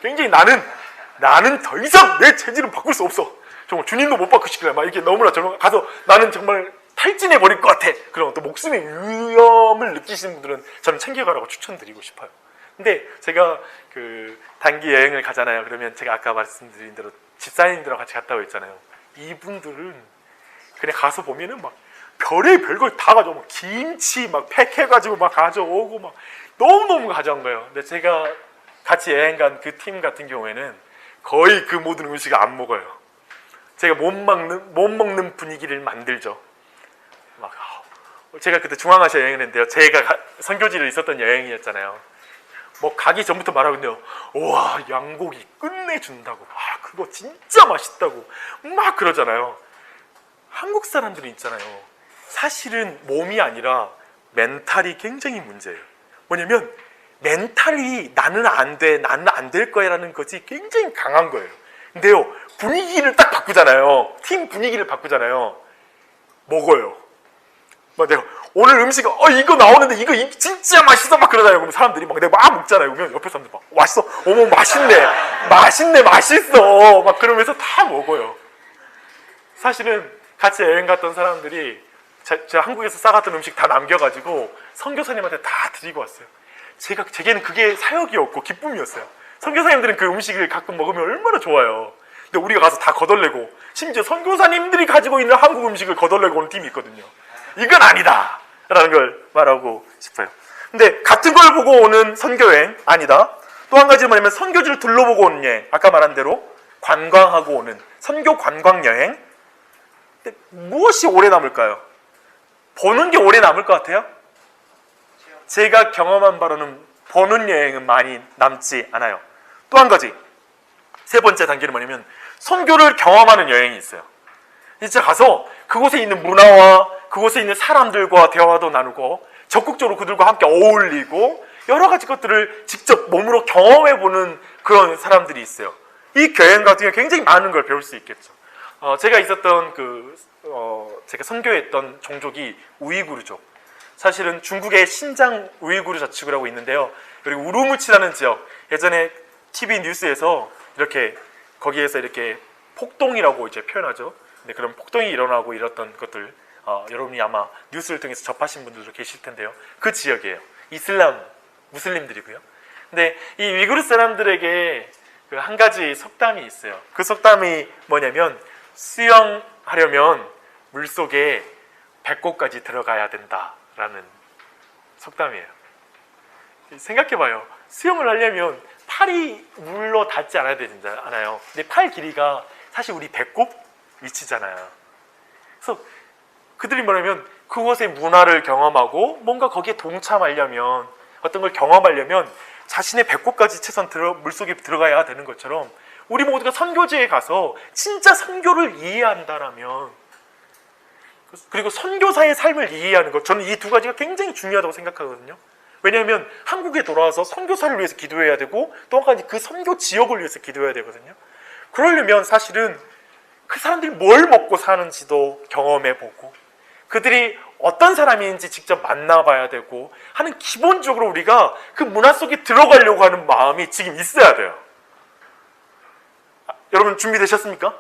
굉장히 나는 더 이상 내 체질은 바꿀 수 없어. 정말 주님도 못 바꾸시길래 막 이렇게 너무나 정말 가서 나는 정말 탈진해 버릴 것 같아. 그런 또 목숨의 위험을 느끼시는 분들은 저는 챙겨가라고 추천드리고 싶어요. 근데 제가 그 단기 여행을 가잖아요. 그러면 제가 아까 말씀드린 대로 집사님들하고 같이 갔다고 했잖아요. 이분들은 그냥 가서 보면은 막 별의 별걸 다 가져오고 막 김치 막 팩해가지고 막 가져오고 막 너무너무 가져온 거예요. 근데 제가 같이 여행 간 그 팀 같은 경우에는 거의 그 모든 음식을 안 먹어요. 제가 못 먹는 분위기를 만들죠. 막 제가 그때 중앙아시아 여행을 했는데요. 제가 선교지로 있었던 여행이었잖아요. 뭐 가기 전부터 말하거든요. 와, 양고기 끝내준다고. 그거 진짜 맛있다고 막 그러잖아요. 한국 사람들은 있잖아요. 사실은 몸이 아니라 멘탈이 굉장히 문제예요. 뭐냐면 멘탈이 나는 안 돼, 나는 안 될 거야 라는 것이 굉장히 강한 거예요. 근데요, 분위기를 딱 바꾸잖아요. 팀 분위기를 바꾸잖아요. 먹어요. 막 내가 오늘 음식 이거 나오는데 이거 진짜 맛있어 막 그러잖아요. 그럼 사람들이 막 내가 막 먹잖아요. 그러면 옆에 사람들 막 맛있어, 어머 맛있네 맛있어 막 그러면서 다 먹어요. 사실은 같이 여행 갔던 사람들이 제가 한국에서 싸갔던 음식 다 남겨가지고 선교사님한테 다 드리고 왔어요. 제게는 그게 사역이었고 기쁨이었어요. 선교사님들은 그 음식을 가끔 먹으면 얼마나 좋아요. 근데 우리가 가서 다 거덜내고 심지어 선교사님들이 가지고 있는 한국 음식을 거덜내고 오는 팀이 있거든요. 이건 아니다 라는 걸 말하고 싶어요. 근데 같은 걸 보고 오는 선교여행 아니다. 또 한 가지는 뭐냐면 선교지를 둘러보고 오는 여행. 아까 말한 대로 관광하고 오는 선교 관광 여행. 근데 무엇이 오래 남을까요? 보는 게 오래 남을 것 같아요? 제가 경험한 바로는 보는 여행은 많이 남지 않아요. 또 한 가지, 세 번째 단계는 뭐냐면 선교를 경험하는 여행이 있어요. 진짜 가서 그곳에 있는 문화와 그곳에 있는 사람들과 대화도 나누고 적극적으로 그들과 함께 어울리고 여러 가지 것들을 직접 몸으로 경험해보는 그런 사람들이 있어요. 이 여행 같은 경우에 굉장히 많은 걸 배울 수 있겠죠. 제가 있었던 제가 선교했던 종족이 우이구르족. 사실은 중국의 신장 우이구르 자치구라고 있는데요. 그리고 우루무치라는 지역, 예전에 TV 뉴스에서 거기에서 이렇게 폭동이라고 이제 표현하죠. 근데 그런 폭동이 일어나고 이랬던 것들, 여러분이 아마 뉴스를 통해서 접하신 분들도 계실 텐데요. 그 지역이에요. 이슬람 무슬림들이고요. 근데 이 위구르 사람들에게 그 한 가지 속담이 있어요. 그 속담이 뭐냐면 수영하려면 물속에 배꼽까지 들어가야 된다라는 속담이에요. 생각해봐요. 수영을 하려면 팔이 물로 닿지 않아야 되잖아요. 근데 팔 길이가 사실 우리 배꼽 위치잖아요. 그래서 그들이 뭐냐면 그곳의 문화를 경험하고 뭔가 거기에 동참하려면 어떤 걸 경험하려면 자신의 배꼽까지 최소한 물속에 들어가야 되는 것처럼 우리 모두가 선교지에 가서 진짜 선교를 이해한다라면, 그리고 선교사의 삶을 이해하는 것, 저는 이 두 가지가 굉장히 중요하다고 생각하거든요. 왜냐하면 한국에 돌아와서 선교사를 위해서 기도해야 되고 또 한 가지 그 선교 지역을 위해서 기도해야 되거든요. 그러려면 사실은 그 사람들이 뭘 먹고 사는지도 경험해보고 그들이 어떤 사람인지 직접 만나봐야 되고 하는 기본적으로 우리가 그 문화 속에 들어가려고 하는 마음이 지금 있어야 돼요. 여러분 준비되셨습니까?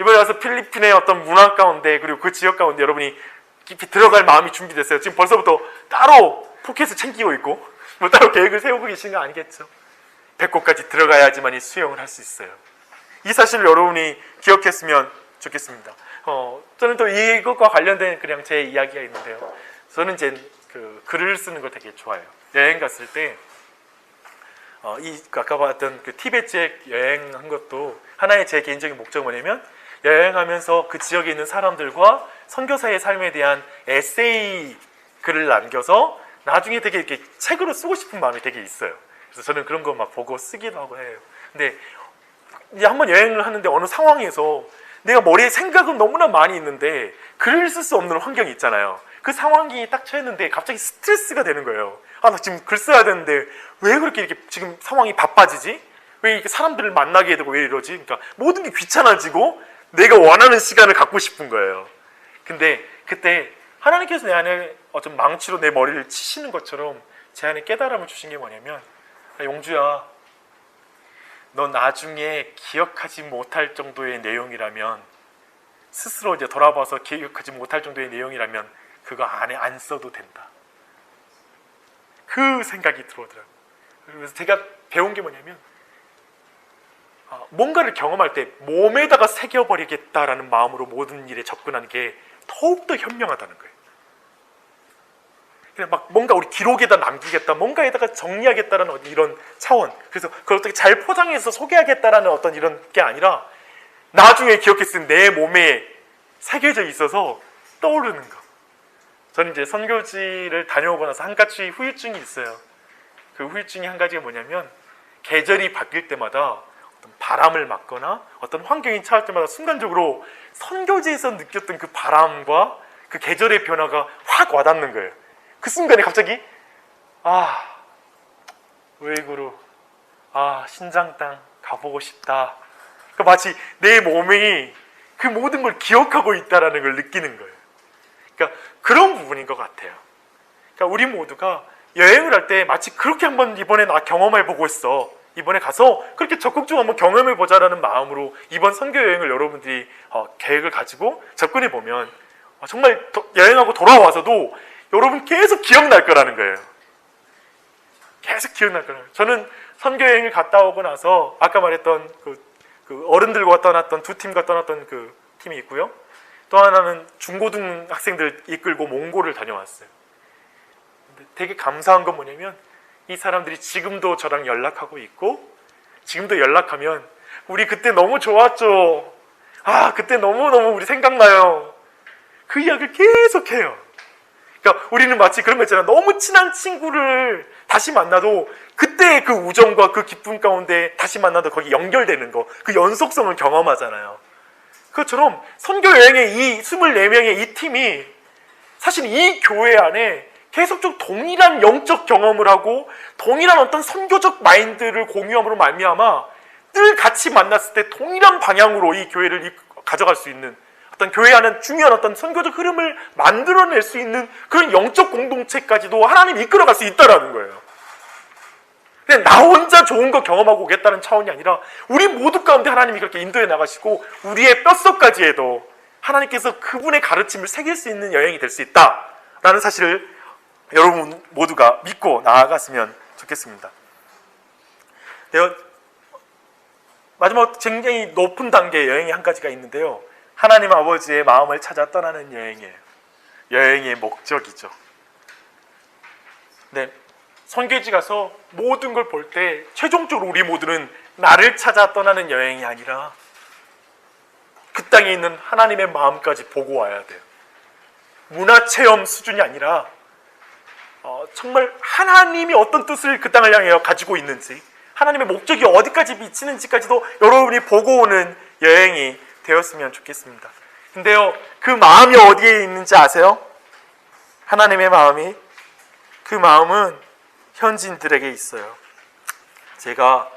이번에 와서 필리핀의 어떤 문화 가운데 그리고 그 지역 가운데 여러분이 깊이 들어갈 마음이 준비됐어요. 지금 벌써부터 따로 포켓을 챙기고 있고 뭐 따로 계획을 세우고 계시는 거 아니겠죠? 배꼽까지 들어가야지만 이 수영을 할 수 있어요. 이 사실을 여러분이 기억했으면 좋겠습니다. 저는 또 이것과 관련된 그냥 제 이야기가 있는데요. 저는 이제 그 글을 쓰는 걸 되게 좋아해요. 여행 갔을 때 아까 봤던 그 티베트 지역 여행한 것도 하나의 제 개인적인 목적은 뭐냐면 여행하면서 그 지역에 있는 사람들과 선교사의 삶에 대한 에세이 글을 남겨서 나중에 되게 이렇게 책으로 쓰고 싶은 마음이 되게 있어요. 그래서 저는 그런 거 막 보고 쓰기도 하고 해요. 근데 이제 한번 여행을 하는데 어느 상황에서 내가 머리에 생각은 너무나 많이 있는데 글을 쓸 수 없는 환경이 있잖아요. 그 상황이 딱 처했는데 갑자기 스트레스가 되는 거예요. 아, 나 지금 글 써야 되는데 왜 그렇게 이렇게 지금 상황이 바빠지지? 왜 이렇게 사람들을 만나게 되고 왜 이러지? 그러니까 모든 게 귀찮아지고 내가 원하는 시간을 갖고 싶은 거예요. 근데 그때 하나님께서 내 안에 어떤 망치로 내 머리를 치시는 것처럼 제 안에 깨달음을 주신 게 뭐냐면 용주야, 너 나중에 기억하지 못할 정도의 내용이라면 스스로 이제 돌아봐서 기억하지 못할 정도의 내용이라면 그거 안에 안 써도 된다. 그 생각이 들어오더라고요. 그래서 제가 배운 게 뭐냐면 뭔가를 경험할 때 몸에다가 새겨버리겠다라는 마음으로 모든 일에 접근하는 게 더욱더 현명하다는 거예요. 그냥 막 뭔가 우리 기록에다 남기겠다, 뭔가에다가 정리하겠다라는 이런 차원. 그래서 그걸 어떻게 잘 포장해서 소개하겠다라는 어떤 이런 게 아니라 나중에 기억했을 때 내 몸에 새겨져 있어서 떠오르는 거. 저는 이제 선교지를 다녀오고 나서 한 가지 후유증이 있어요. 그 후유증이 한 가지가 뭐냐면 계절이 바뀔 때마다 어떤 바람을 맞거나 어떤 환경이 차올 때마다 순간적으로 선교지에서 느꼈던 그 바람과 그 계절의 변화가 확 와닿는 거예요. 그 순간에 갑자기 외국으로 신장 땅 가보고 싶다. 그러니까 마치 내 몸이 그 모든 걸 기억하고 있다라는 걸 느끼는 거예요. 그러니까 그런 부분인 것 같아요. 그러니까 우리 모두가 여행을 할 때 마치 그렇게 한번 이번에 나 경험해보고 있어. 이번에 가서 그렇게 적극적으로 한번 경험해보자라는 마음으로 이번 선교 여행을 여러분들이 계획을 가지고 접근해보면 정말 여행하고 돌아와서도 여러분 계속 기억날 거라는 거예요. 계속 기억날 거라는 거예요. 저는 선교 여행을 갔다 오고 나서 아까 말했던 그 어른들과 떠났던 두 팀과 떠났던 그 팀이 있고요. 또 하나는 중고등 학생들 이끌고 몽골을 다녀왔어요. 근데 되게 감사한 건 뭐냐면 이 사람들이 지금도 저랑 연락하고 있고 지금도 연락하면 우리 그때 너무 좋았죠. 그때 너무너무 우리 생각나요. 그 이야기를 계속해요. 그러니까 우리는 마치 그런 거 있잖아요. 너무 친한 친구를 다시 만나도 그때의 그 우정과 그 기쁨 가운데 다시 만나도 거기 연결되는 거, 그 연속성을 경험하잖아요. 그것처럼 선교 여행의 이 24명의 이 팀이 사실 이 교회 안에 계속적으로 동일한 영적 경험을 하고 동일한 어떤 선교적 마인드를 공유함으로 말미암아 늘 같이 만났을 때 동일한 방향으로 이 교회를 가져갈 수 있는 어떤 교회 안에 중요한 어떤 선교적 흐름을 만들어낼 수 있는 그런 영적 공동체까지도 하나님이 이끌어갈 수 있다는 거예요. 그냥 나 혼자 좋은 거 경험하고 오겠다는 차원이 아니라 우리 모두 가운데 하나님이 그렇게 인도해 나가시고 우리의 뼛속까지 해도 하나님께서 그분의 가르침을 새길 수 있는 여행이 될 수 있다라는 사실을 여러분 모두가 믿고 나아갔으면 좋겠습니다. 마지막 굉장히 높은 단계의 여행이 한 가지가 있는데요. 하나님 아버지의 마음을 찾아 떠나는 여행이에요. 여행의 목적이죠. 네, 선교지 가서 모든 걸 볼 때 최종적으로 우리 모두는 나를 찾아 떠나는 여행이 아니라 그 땅에 있는 하나님의 마음까지 보고 와야 돼요. 문화체험 수준이 아니라 정말 하나님이 어떤 뜻을 그 땅을 향해 가지고 있는지 하나님의 목적이 어디까지 미치는지까지도 여러분이 보고 오는 여행이 되었으면 좋겠습니다. 근데요, 그 마음이 어디에 있는지 아세요? 하나님의 마음이, 그 마음은 현지인들에게 있어요. 제가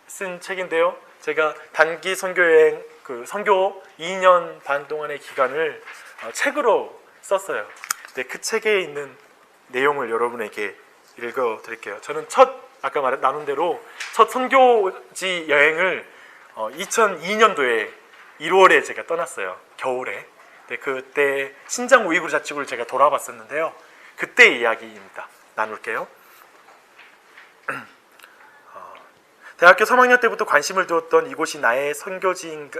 쓴 책인데요, 제가 단기 선교여행 그 선교 2년 반 동안의 기간을 책으로 썼어요. 네, 그 책에 있는 내용을 여러분에게 읽어드릴게요. 저는 아까 나눈 대로 첫 선교지 여행을 2002년도에 1월에 제가 떠났어요. 겨울에. 네, 그때 신장 우이구르 자치구를 제가 돌아봤었는데요. 그때의 이야기입니다. 나눌게요. 대학교 3학년 때부터 관심을 두었던 이곳이 나의 선교지인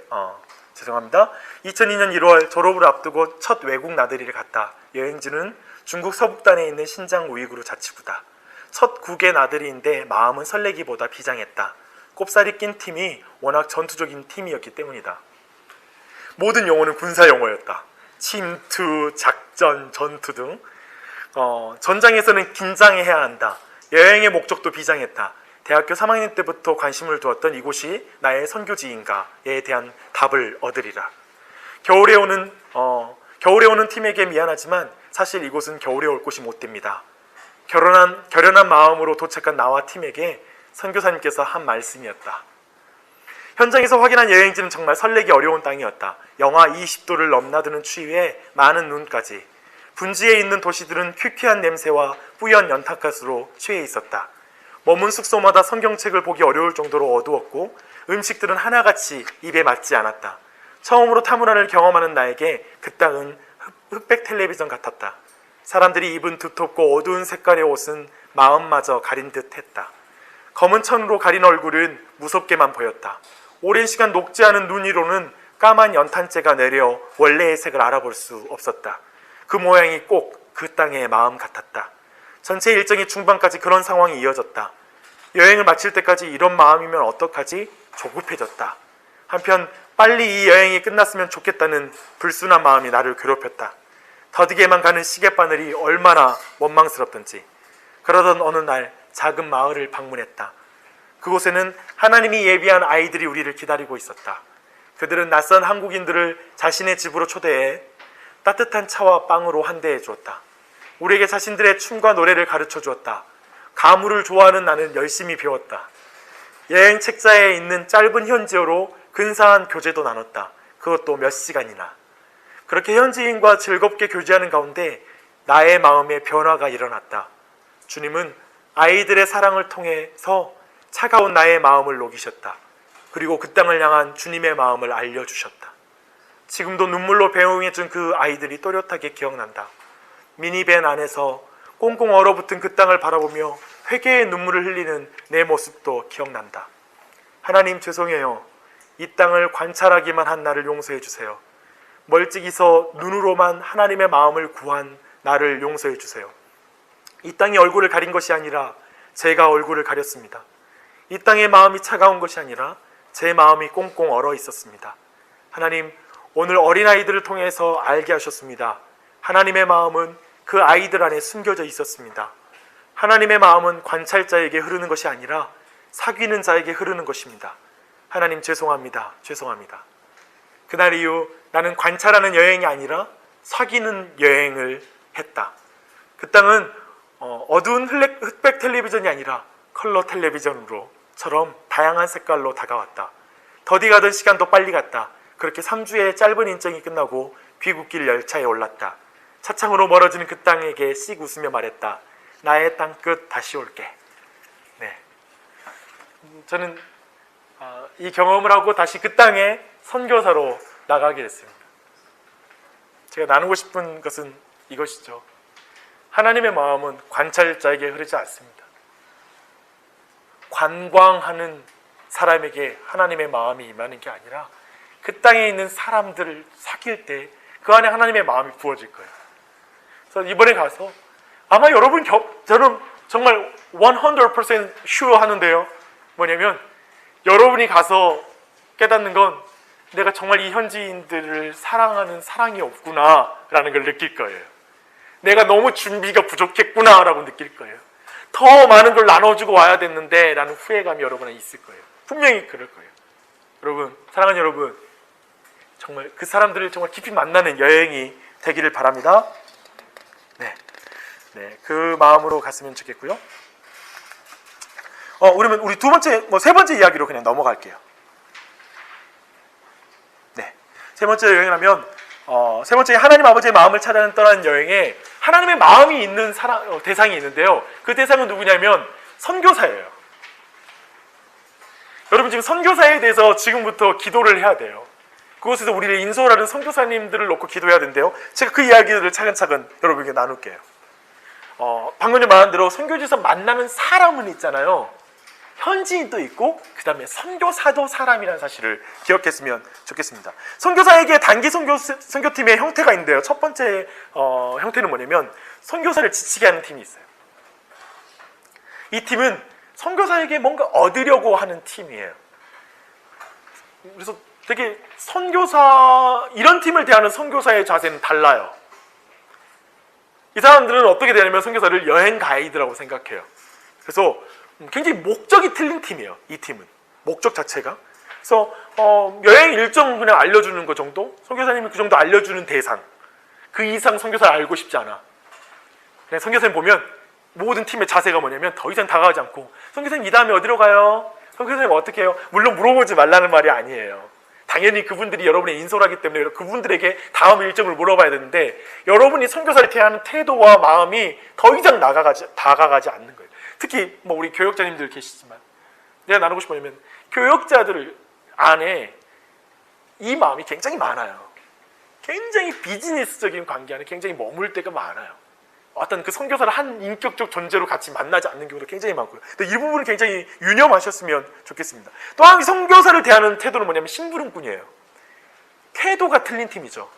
죄송합니다. 2002년 1월 졸업을 앞두고 첫 외국 나들이를 갔다. 여행지는 중국 서북단에 있는 신장 우이구르 자치구다. 첫 국외 나들이인데 마음은 설레기보다 비장했다. 꼽살이 낀 팀이 워낙 전투적인 팀이었기 때문이다. 모든 용어는 군사 용어였다. 침투, 작전, 전투 등 전장에서는 긴장해야 한다. 여행의 목적도 비장했다. 대학교 3학년 때부터 관심을 두었던 이곳이 나의 선교지인가에 대한 답을 얻으리라. 겨울에 오는 팀에게 미안하지만 사실 이곳은 겨울에 올 곳이 못 됩니다. 결연한 마음으로 도착한 나와 팀에게 선교사님께서 한 말씀이었다. 현장에서 확인한 여행지는 정말 설레기 어려운 땅이었다. 영하 20도를 넘나드는 추위에 많은 눈까지. 분지에 있는 도시들은 퀴퀴한 냄새와 뿌연 연탄가스로 취해 있었다. 머문 숙소마다 성경책을 보기 어려울 정도로 어두웠고 음식들은 하나같이 입에 맞지 않았다. 처음으로 타문화를 경험하는 나에게 그 땅은 흑백 텔레비전 같았다. 사람들이 입은 두텁고 어두운 색깔의 옷은 마음마저 가린 듯 했다. 검은 천으로 가린 얼굴은 무섭게만 보였다. 오랜 시간 녹지 않은 눈 위로는 까만 연탄재가 내려 원래의 색을 알아볼 수 없었다. 그 모양이 꼭 그 땅의 마음 같았다. 전체 일정의 중반까지 그런 상황이 이어졌다. 여행을 마칠 때까지 이런 마음이면 어떡하지? 조급해졌다. 한편 빨리 이 여행이 끝났으면 좋겠다는 불순한 마음이 나를 괴롭혔다. 더디게만 가는 시계바늘이 얼마나 원망스럽던지. 그러던 어느 날 작은 마을을 방문했다. 그곳에는 하나님이 예비한 아이들이 우리를 기다리고 있었다. 그들은 낯선 한국인들을 자신의 집으로 초대해 따뜻한 차와 빵으로 환대해 주었다. 우리에게 자신들의 춤과 노래를 가르쳐 주었다. 가물을 좋아하는 나는 열심히 배웠다. 여행 책자에 있는 짧은 현지어로 근사한 교재도 나눴다. 그것도 몇 시간이나. 그렇게 현지인과 즐겁게 교제하는 가운데 나의 마음에 변화가 일어났다. 주님은 아이들의 사랑을 통해서 차가운 나의 마음을 녹이셨다. 그리고 그 땅을 향한 주님의 마음을 알려주셨다. 지금도 눈물로 배웅해준 그 아이들이 또렷하게 기억난다. 미니밴 안에서 꽁꽁 얼어붙은 그 땅을 바라보며 회개의 눈물을 흘리는 내 모습도 기억난다. 하나님 죄송해요. 이 땅을 관찰하기만 한 나를 용서해 주세요. 멀찍이서 눈으로만 하나님의 마음을 구한 나를 용서해 주세요. 이 땅이 얼굴을 가린 것이 아니라 제가 얼굴을 가렸습니다. 이 땅의 마음이 차가운 것이 아니라 제 마음이 꽁꽁 얼어 있었습니다. 하나님, 오늘 어린아이들을 통해서 알게 하셨습니다. 하나님의 마음은 그 아이들 안에 숨겨져 있었습니다. 하나님의 마음은 관찰자에게 흐르는 것이 아니라 사귀는 자에게 흐르는 것입니다. 하나님 죄송합니다. 죄송합니다. 그날 이후 나는 관찰하는 여행이 아니라 사귀는 여행을 했다. 그 땅은 어두운 흑백 텔레비전이 아니라 컬러 텔레비전으로처럼 다양한 색깔로 다가왔다. 더디 가던 시간도 빨리 갔다. 그렇게 3주의 짧은 인정이 끝나고 귀국길 열차에 올랐다. 차창으로 멀어지는 그 땅에게 씩 웃으며 말했다. 나의 땅끝 다시 올게. 네, 저는 이 경험을 하고 다시 그 땅에 선교사로 나가게 됐습니다. 제가 나누고 싶은 것은 이것이죠. 하나님의 마음은 관찰자에게 흐르지 않습니다. 관광하는 사람에게 하나님의 마음이 임하는 게 아니라 그 땅에 있는 사람들을 사귈 때 그 안에 하나님의 마음이 부어질 거예요. 그래서 이번에 가서 아마 여러분 저는 정말 100% sure 하는데요. 뭐냐면 여러분이 가서 깨닫는 건 내가 정말 이 현지인들을 사랑하는 사랑이 없구나라는 걸 느낄 거예요. 내가 너무 준비가 부족했구나라고 느낄 거예요. 더 많은 걸 나눠주고 와야 됐는데 라는 후회감이 여러분은 있을 거예요. 분명히 그럴 거예요. 여러분, 사랑하는 여러분, 정말 그 사람들을 정말 깊이 만나는 여행이 되기를 바랍니다. 네, 그 마음으로 갔으면 좋겠고요. 그러면 우리 세 번째 이야기로 그냥 넘어갈게요. 세 번째 여행을 하면 세 번째 하나님 아버지의 마음을 찾아는 떠나는 여행에 하나님의 마음이 있는 대상이 있는데요. 그 대상은 누구냐면 선교사예요. 여러분 지금 선교사에 대해서 지금부터 기도를 해야 돼요. 그곳에서 우리를 인솔하는 선교사님들을 놓고 기도해야 되는데요. 제가 그 이야기들을 차근차근 여러분에게 나눌게요. 방금 전에 말한 대로 선교지에서 만나는 사람은 있잖아요. 현지인도 있고 그 다음에 선교사도 사람이라는 사실을 기억했으면 좋겠습니다. 선교사에게 단기 선교팀의 형태가 있는데요. 첫 번째 형태는 뭐냐면 선교사를 지치게 하는 팀이 있어요. 이 팀은 선교사에게 뭔가 얻으려고 하는 팀이에요. 그래서 되게 이런 팀을 대하는 선교사의 자세는 달라요. 이 사람들은 어떻게 되냐면 선교사를 여행 가이드라고 생각해요. 그래서 굉장히 목적이 틀린 팀이에요. 이 팀은 목적 자체가. 그래서 여행 일정 그냥 알려주는 것 정도, 선교사님이 그 정도 알려주는 대상, 그 이상 선교사를 알고 싶지 않아. 그냥 선교사님 보면 모든 팀의 자세가 뭐냐면 더 이상 다가가지 않고 선교사님 이 다음에 어디로 가요? 선교사님 어떻게 해요? 물론 물어보지 말라는 말이 아니에요. 당연히 그분들이 여러분의 인솔하기 때문에 그분들에게 다음 일정을 물어봐야 되는데 여러분이 선교사를 대하는 태도와 마음이 더 이상 다가가지 않는 거예요. 특히 우리 교역자님들 계시지만 내가 나누고 싶은 뭐냐면 교역자들 안에 이 마음이 굉장히 많아요. 굉장히 비즈니스적인 관계 안에 굉장히 머물 때가 많아요. 어떤 그 선교사를 한 인격적 존재로 같이 만나지 않는 경우도 굉장히 많고요. 근데 이 부분은 굉장히 유념하셨으면 좋겠습니다. 또한 선교사를 대하는 태도는 뭐냐면 심부름꾼이에요. 태도가 틀린 팀이죠.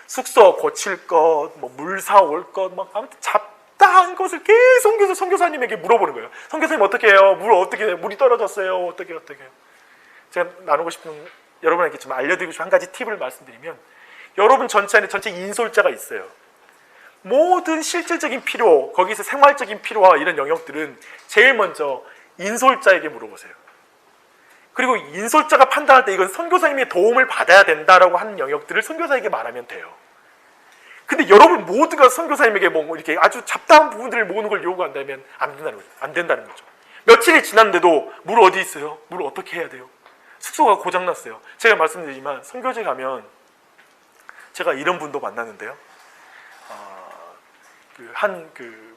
숙소 고칠 것, 물 사올 것, 아무튼 잡다한 것을 계속 선교사님에게 물어보는 거예요. 선교사님 어떻게 해요? 물이 떨어졌어요. 어떻게 해요? 제가 나누고 싶은, 여러분에게 좀 알려드리고 싶은 한 가지 팁을 말씀드리면 여러분 전체 안에 전체 인솔자가 있어요. 모든 실질적인 필요, 거기서 생활적인 필요와 이런 영역들은 제일 먼저 인솔자에게 물어보세요. 그리고 인솔자가 판단할 때 이건 선교사님의 도움을 받아야 된다라고 하는 영역들을 선교사에게 말하면 돼요. 근데 여러분 모두가 선교사님에게 이렇게 아주 잡다한 부분들을 모으는 걸 요구한다면 안 된다는 거죠. 며칠이 지났는데도 물 어디 있어요? 물 어떻게 해야 돼요? 숙소가 고장났어요. 제가 말씀드리지만 선교제 가면 제가 이런 분도 만났는데요. 한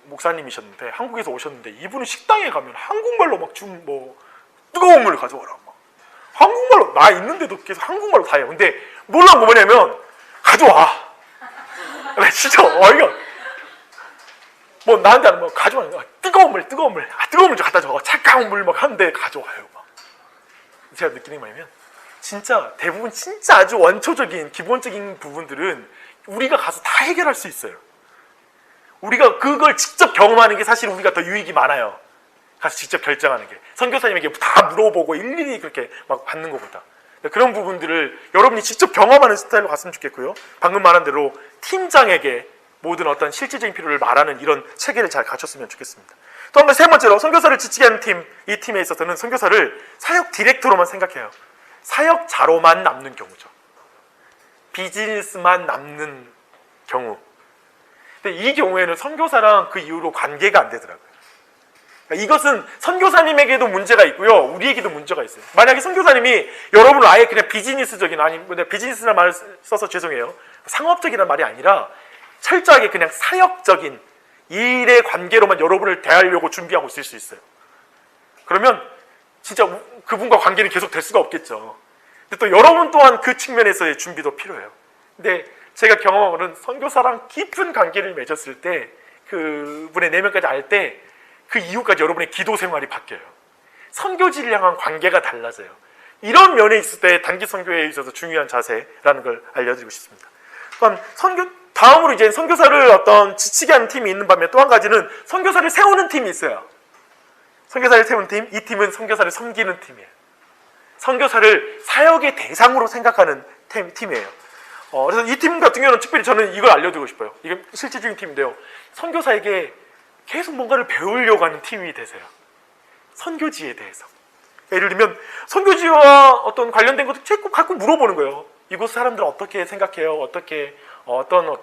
목사님이셨는데 한국에서 오셨는데 이분은 식당에 가면 한국말로 뜨거운 물을 가져와라 한국말로 나 있는데도 계속 한국말로 다 해요. 근데 놀라운 거 뭐냐면 가져와. 나 진짜 이거 나한테 하는 가져와. 뜨거운 물 좀 갖다 줘. 차가운 물 하는데 가져와요. 제가 느끼는 게 뭐냐면 진짜 대부분 진짜 아주 원초적인 기본적인 부분들은 우리가 가서 다 해결할 수 있어요. 우리가 그걸 직접 경험하는 게 사실 우리가 더 유익이 많아요. 가서 직접 결정하는 게. 선교사님에게 다 물어보고 일일이 그렇게 받는 것보다. 그런 부분들을 여러분이 직접 경험하는 스타일로 갔으면 좋겠고요. 방금 말한 대로 팀장에게 모든 어떤 실질적인 필요를 말하는 이런 체계를 잘 갖췄으면 좋겠습니다. 또 한 가지 세 번째로 선교사를 지치게 하는 팀, 이 팀에 있어서는 선교사를 사역 디렉터로만 생각해요. 사역자로만 남는 경우죠. 비즈니스만 남는 경우. 근데 이 경우에는 선교사랑 그 이후로 관계가 안 되더라고요. 그러니까 이것은 선교사님에게도 문제가 있고요. 우리에게도 문제가 있어요. 만약에 선교사님이 여러분을 아예 그냥 비즈니스적인, 비즈니스라는 말을 써서 죄송해요. 상업적이라는 말이 아니라 철저하게 그냥 사역적인 일의 관계로만 여러분을 대하려고 준비하고 있을 수 있어요. 그러면 진짜 그분과 관계는 계속 될 수가 없겠죠. 근데 또 여러분 또한 그 측면에서의 준비도 필요해요. 근데 제가 경험하고는 선교사랑 깊은 관계를 맺었을 때 그분의 내면까지 알 때 그 이후까지 여러분의 기도 생활이 바뀌어요. 선교지를 향한 관계가 달라져요. 이런 면에 있을 때 단기 선교에 있어서 중요한 자세라는 걸 알려드리고 싶습니다. 또한 다음으로 이제 선교사를 어떤 지치게 하는 팀이 있는 반면 또 한 가지는 선교사를 세우는 팀이 있어요. 선교사를 세우는 팀, 이 팀은 선교사를 섬기는 팀이에요. 선교사를 사역의 대상으로 생각하는 팀이에요. 그래서 이 팀 같은 경우는 특별히 저는 이걸 알려드리고 싶어요. 이게 실질적인 팀인데요. 선교사에게 계속 뭔가를 배우려고 하는 팀이 되세요. 선교지에 대해서. 예를 들면 선교지와 어떤 관련된 것도 자꾸 물어보는 거예요. 이곳 사람들은 어떻게 생각해요? 어떤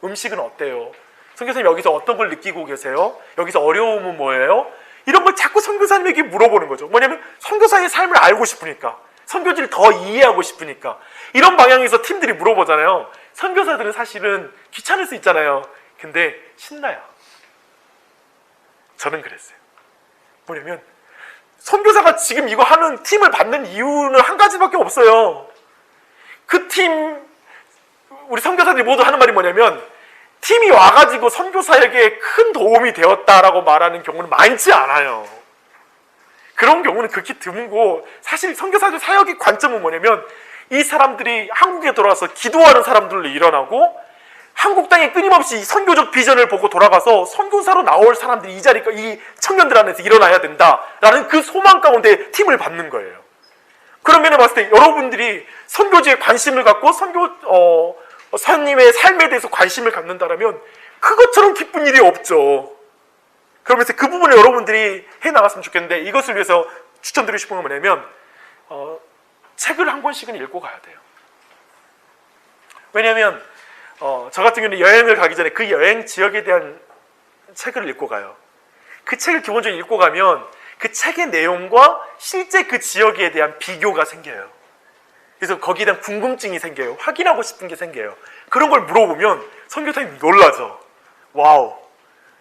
음식은 어때요? 선교사님 여기서 어떤 걸 느끼고 계세요? 여기서 어려움은 뭐예요? 이런 걸 자꾸 선교사님에게 물어보는 거죠. 뭐냐면 선교사의 삶을 알고 싶으니까, 선교지를 더 이해하고 싶으니까. 이런 방향에서 팀들이 물어보잖아요. 선교사들은 사실은 귀찮을 수 있잖아요. 근데 신나요. 저는 그랬어요. 뭐냐면 선교사가 지금 이거 하는 팀을 받는 이유는 한 가지밖에 없어요. 그 팀, 우리 선교사들이 모두 하는 말이 뭐냐면 팀이 와가지고 선교사에게 큰 도움이 되었다라고 말하는 경우는 많지 않아요. 그런 경우는 극히 드물고, 사실 선교사들 사역의 관점은 뭐냐면 이 사람들이 한국에 돌아와서 기도하는 사람들로 일어나고 한국 땅에 끊임없이 선교적 비전을 보고 돌아가서 선교사로 나올 사람들이 이 자리가 이 청년들 안에서 일어나야 된다라는 그 소망 가운데 팀을 받는 거예요. 그런 면에 봤을 때 여러분들이 선교지에 관심을 갖고 선님의 삶에 대해서 관심을 갖는다라면 그것처럼 기쁜 일이 없죠. 그러면서 그 부분을 여러분들이 해나갔으면 좋겠는데, 이것을 위해서 추천드리고 싶은 건 뭐냐면 책을 한 권씩은 읽고 가야 돼요. 왜냐하면 저 같은 경우는 여행을 가기 전에 그 여행 지역에 대한 책을 읽고 가요. 그 책을 기본적으로 읽고 가면 그 책의 내용과 실제 그 지역에 대한 비교가 생겨요. 그래서 거기에 대한 궁금증이 생겨요. 확인하고 싶은 게 생겨요. 그런 걸 물어보면 선교사님이 놀라죠. 와우,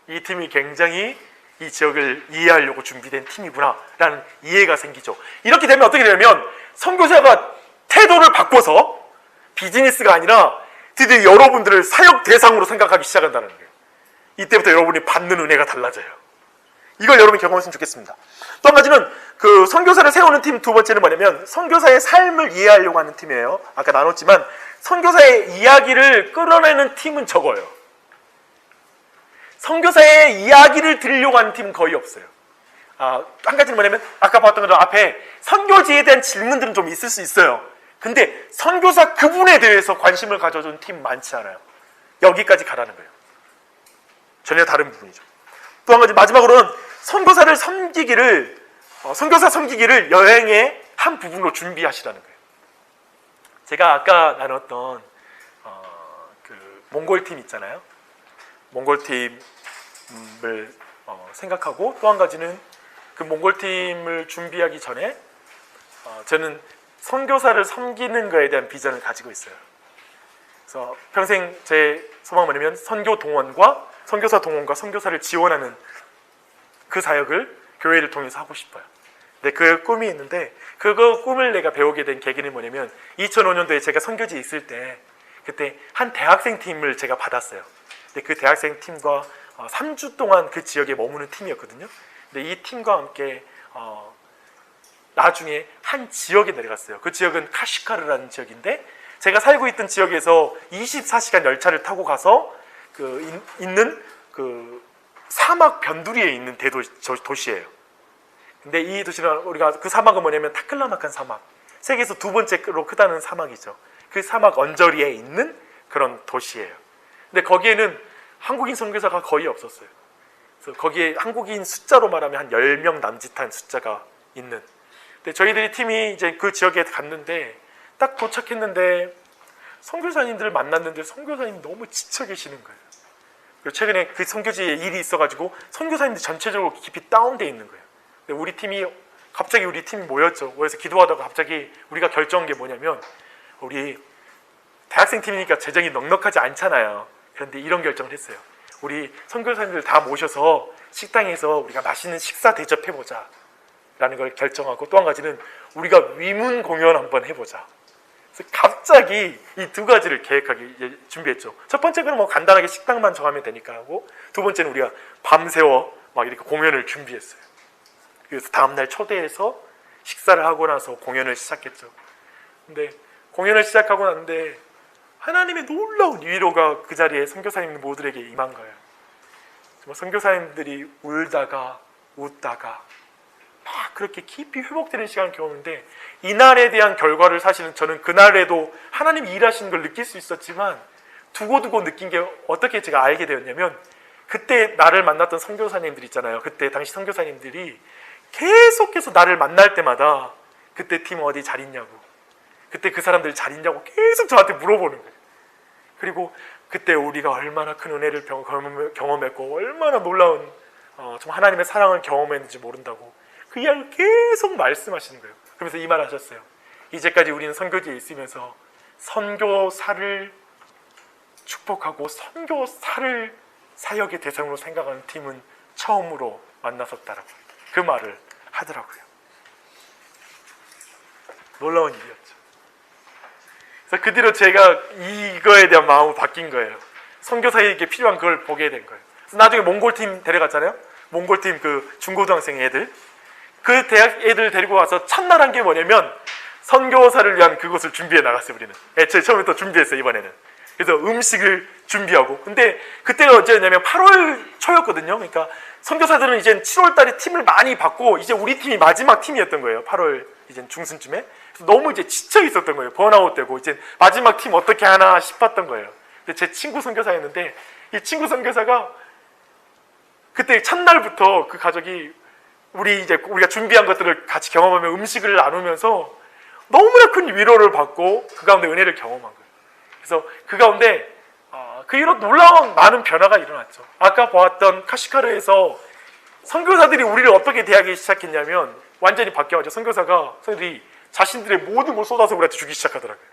이 팀이 굉장히 이 지역을 이해하려고 준비된 팀이구나 라는 이해가 생기죠. 이렇게 되면 어떻게 되냐면 선교사가 태도를 바꿔서 비즈니스가 아니라 드디어 여러분들을 사역 대상으로 생각하기 시작한다는 거예요. 이때부터 여러분이 받는 은혜가 달라져요. 이걸 여러분이 경험했으면 좋겠습니다. 또 한 가지는 그 선교사를 세우는 팀 두 번째는 뭐냐면 선교사의 삶을 이해하려고 하는 팀이에요. 아까 나눴지만 선교사의 이야기를 끌어내는 팀은 적어요. 선교사의 이야기를 들으려고 하는 팀은 거의 없어요. 한 가지는 뭐냐면 아까 봤던 것처럼 앞에 선교지에 대한 질문들은 좀 있을 수 있어요. 근데 선교사 그분에 대해서 관심을 가져준 팀 많지 않아요. 여기까지 가라는 거예요. 전혀 다른 부분이죠. 또 한 가지 마지막으로는 선교사를 섬기기를 선교사 섬기기를 여행의 한 부분으로 준비하시라는 거예요. 제가 아까 나눴던 그 몽골 팀 있잖아요. 몽골 팀을 생각하고, 또 한 가지는 그 몽골 팀을 준비하기 전에 저는 선교사를 섬기는 것에 대한 비전을 가지고 있어요. 그래서 평생 제 소망은 뭐냐면 선교사 동원과 선교사를 지원하는 그 사역을 교회를 통해서 하고 싶어요. 근데 그 꿈이 있는데, 그거 꿈을 내가 배우게 된 계기는 뭐냐면 2005년도에 제가 선교지에 있을 때 그때 한 대학생 팀을 제가 받았어요. 근데 그 대학생 팀과 3주 동안 그 지역에 머무는 팀이었거든요. 근데 이 팀과 함께 나중에 한 지역에 내려갔어요. 그 지역은 카시카르라는 지역인데, 제가 살고 있던 지역에서 24시간 열차를 타고 가서 있는 그 사막 변두리에 있는 도시예요. 근데 이 도시는 우리가 그 사막은 뭐냐면 타클라마칸 사막, 세계에서 두 번째로 크다는 사막이죠. 그 사막 언저리에 있는 그런 도시예요. 근데 거기에는 한국인 선교사가 거의 없었어요. 그래서 거기에 한국인 숫자로 말하면 한 10명 남짓한 숫자가 있는. 근데 저희들이 팀이 이제 그 지역에 갔는데 딱 도착했는데 선교사님들을 만났는데 선교사님이 너무 지쳐 계시는 거예요. 그리고 최근에 그 선교지에 일이 있어가지고 선교사님들 전체적으로 깊이 다운돼 있는 거예요. 근데 우리 팀이 모였죠. 모여서 기도하다가 갑자기 우리가 결정한 게 뭐냐면, 우리 대학생 팀이니까 재정이 넉넉하지 않잖아요. 그런데 이런 결정을 했어요. 우리 선교사님들 다 모셔서 식당에서 우리가 맛있는 식사 대접해보자 라는 걸 결정하고, 또 한 가지는 우리가 위문 공연 한번 해보자. 그래서 갑자기 이 두 가지를 계획하기 준비했죠. 첫 번째는 뭐 간단하게 식당만 정하면 되니까 하고, 두 번째는 우리가 밤새워 막 이렇게 공연을 준비했어요. 그래서 다음날 초대해서 식사를 하고 나서 공연을 시작했죠. 근데 공연을 시작하고 났는데 하나님의 놀라운 위로가 그 자리에 선교사님 모두에게 임한 거예요. 정말 선교사님들이 울다가 웃다가 막 그렇게 깊이 회복되는 시간을 겪었는데, 이날에 대한 결과를 사실은 저는 그날에도 하나님이 일하시는 걸 느낄 수 있었지만 두고두고 느낀 게 어떻게 제가 알게 되었냐면, 그때 나를 만났던 선교사님들 있잖아요. 그때 당시 선교사님들이 계속해서 나를 만날 때마다 그때 팀 어디 잘 있냐고, 그때 그 사람들 잘 있냐고 계속 저한테 물어보는 거예요. 그리고 그때 우리가 얼마나 큰 은혜를 경험했고 얼마나 놀라운 정말 하나님의 사랑을 경험했는지 모른다고 그 이야기를 계속 말씀하시는 거예요. 그러면서 이 말 하셨어요. 이제까지 우리는 선교지에 있으면서 선교사를 축복하고 선교사를 사역의 대상으로 생각하는 팀은 처음으로 만났었다라고 그 말을 하더라고요. 놀라운 일이었죠. 그래서 그 뒤로 제가 이거에 대한 마음이 바뀐 거예요. 선교사에게 필요한 걸 보게 된 거예요. 그래서 나중에 몽골팀 데려갔잖아요. 몽골팀 그 중고등학생 애들, 그 대학 애들 데리고 와서 첫날 한 게 뭐냐면 선교사를 위한 그것을 준비해 나갔어요. 우리는 애초에 처음부터 준비했어요. 이번에는. 그래서 음식을 준비하고, 근데 그때가 언제였냐면 8월 초였거든요. 그러니까 선교사들은 이제 7월 달에 팀을 많이 받고 이제 우리 팀이 마지막 팀이었던 거예요. 8월 이제 중순쯤에. 그래서 너무 이제 지쳐 있었던 거예요. 번아웃 되고 이제 마지막 팀 어떻게 하나 싶었던 거예요. 근데 제 친구 선교사였는데 이 친구 선교사가 그때 첫날부터 그 가족이 우리가 준비한 것들을 같이 경험하며 음식을 나누면서 너무나 큰 위로를 받고 그 가운데 은혜를 경험한 거예요. 그래서 그 가운데 그 이런 놀라운 많은 변화가 일어났죠. 아까 보았던 카시카르에서 선교사들이 우리를 어떻게 대하기 시작했냐면 완전히 바뀌어가지고 선교사들이 자신들의 모든 걸 쏟아서 우리한테 주기 시작하더라고요.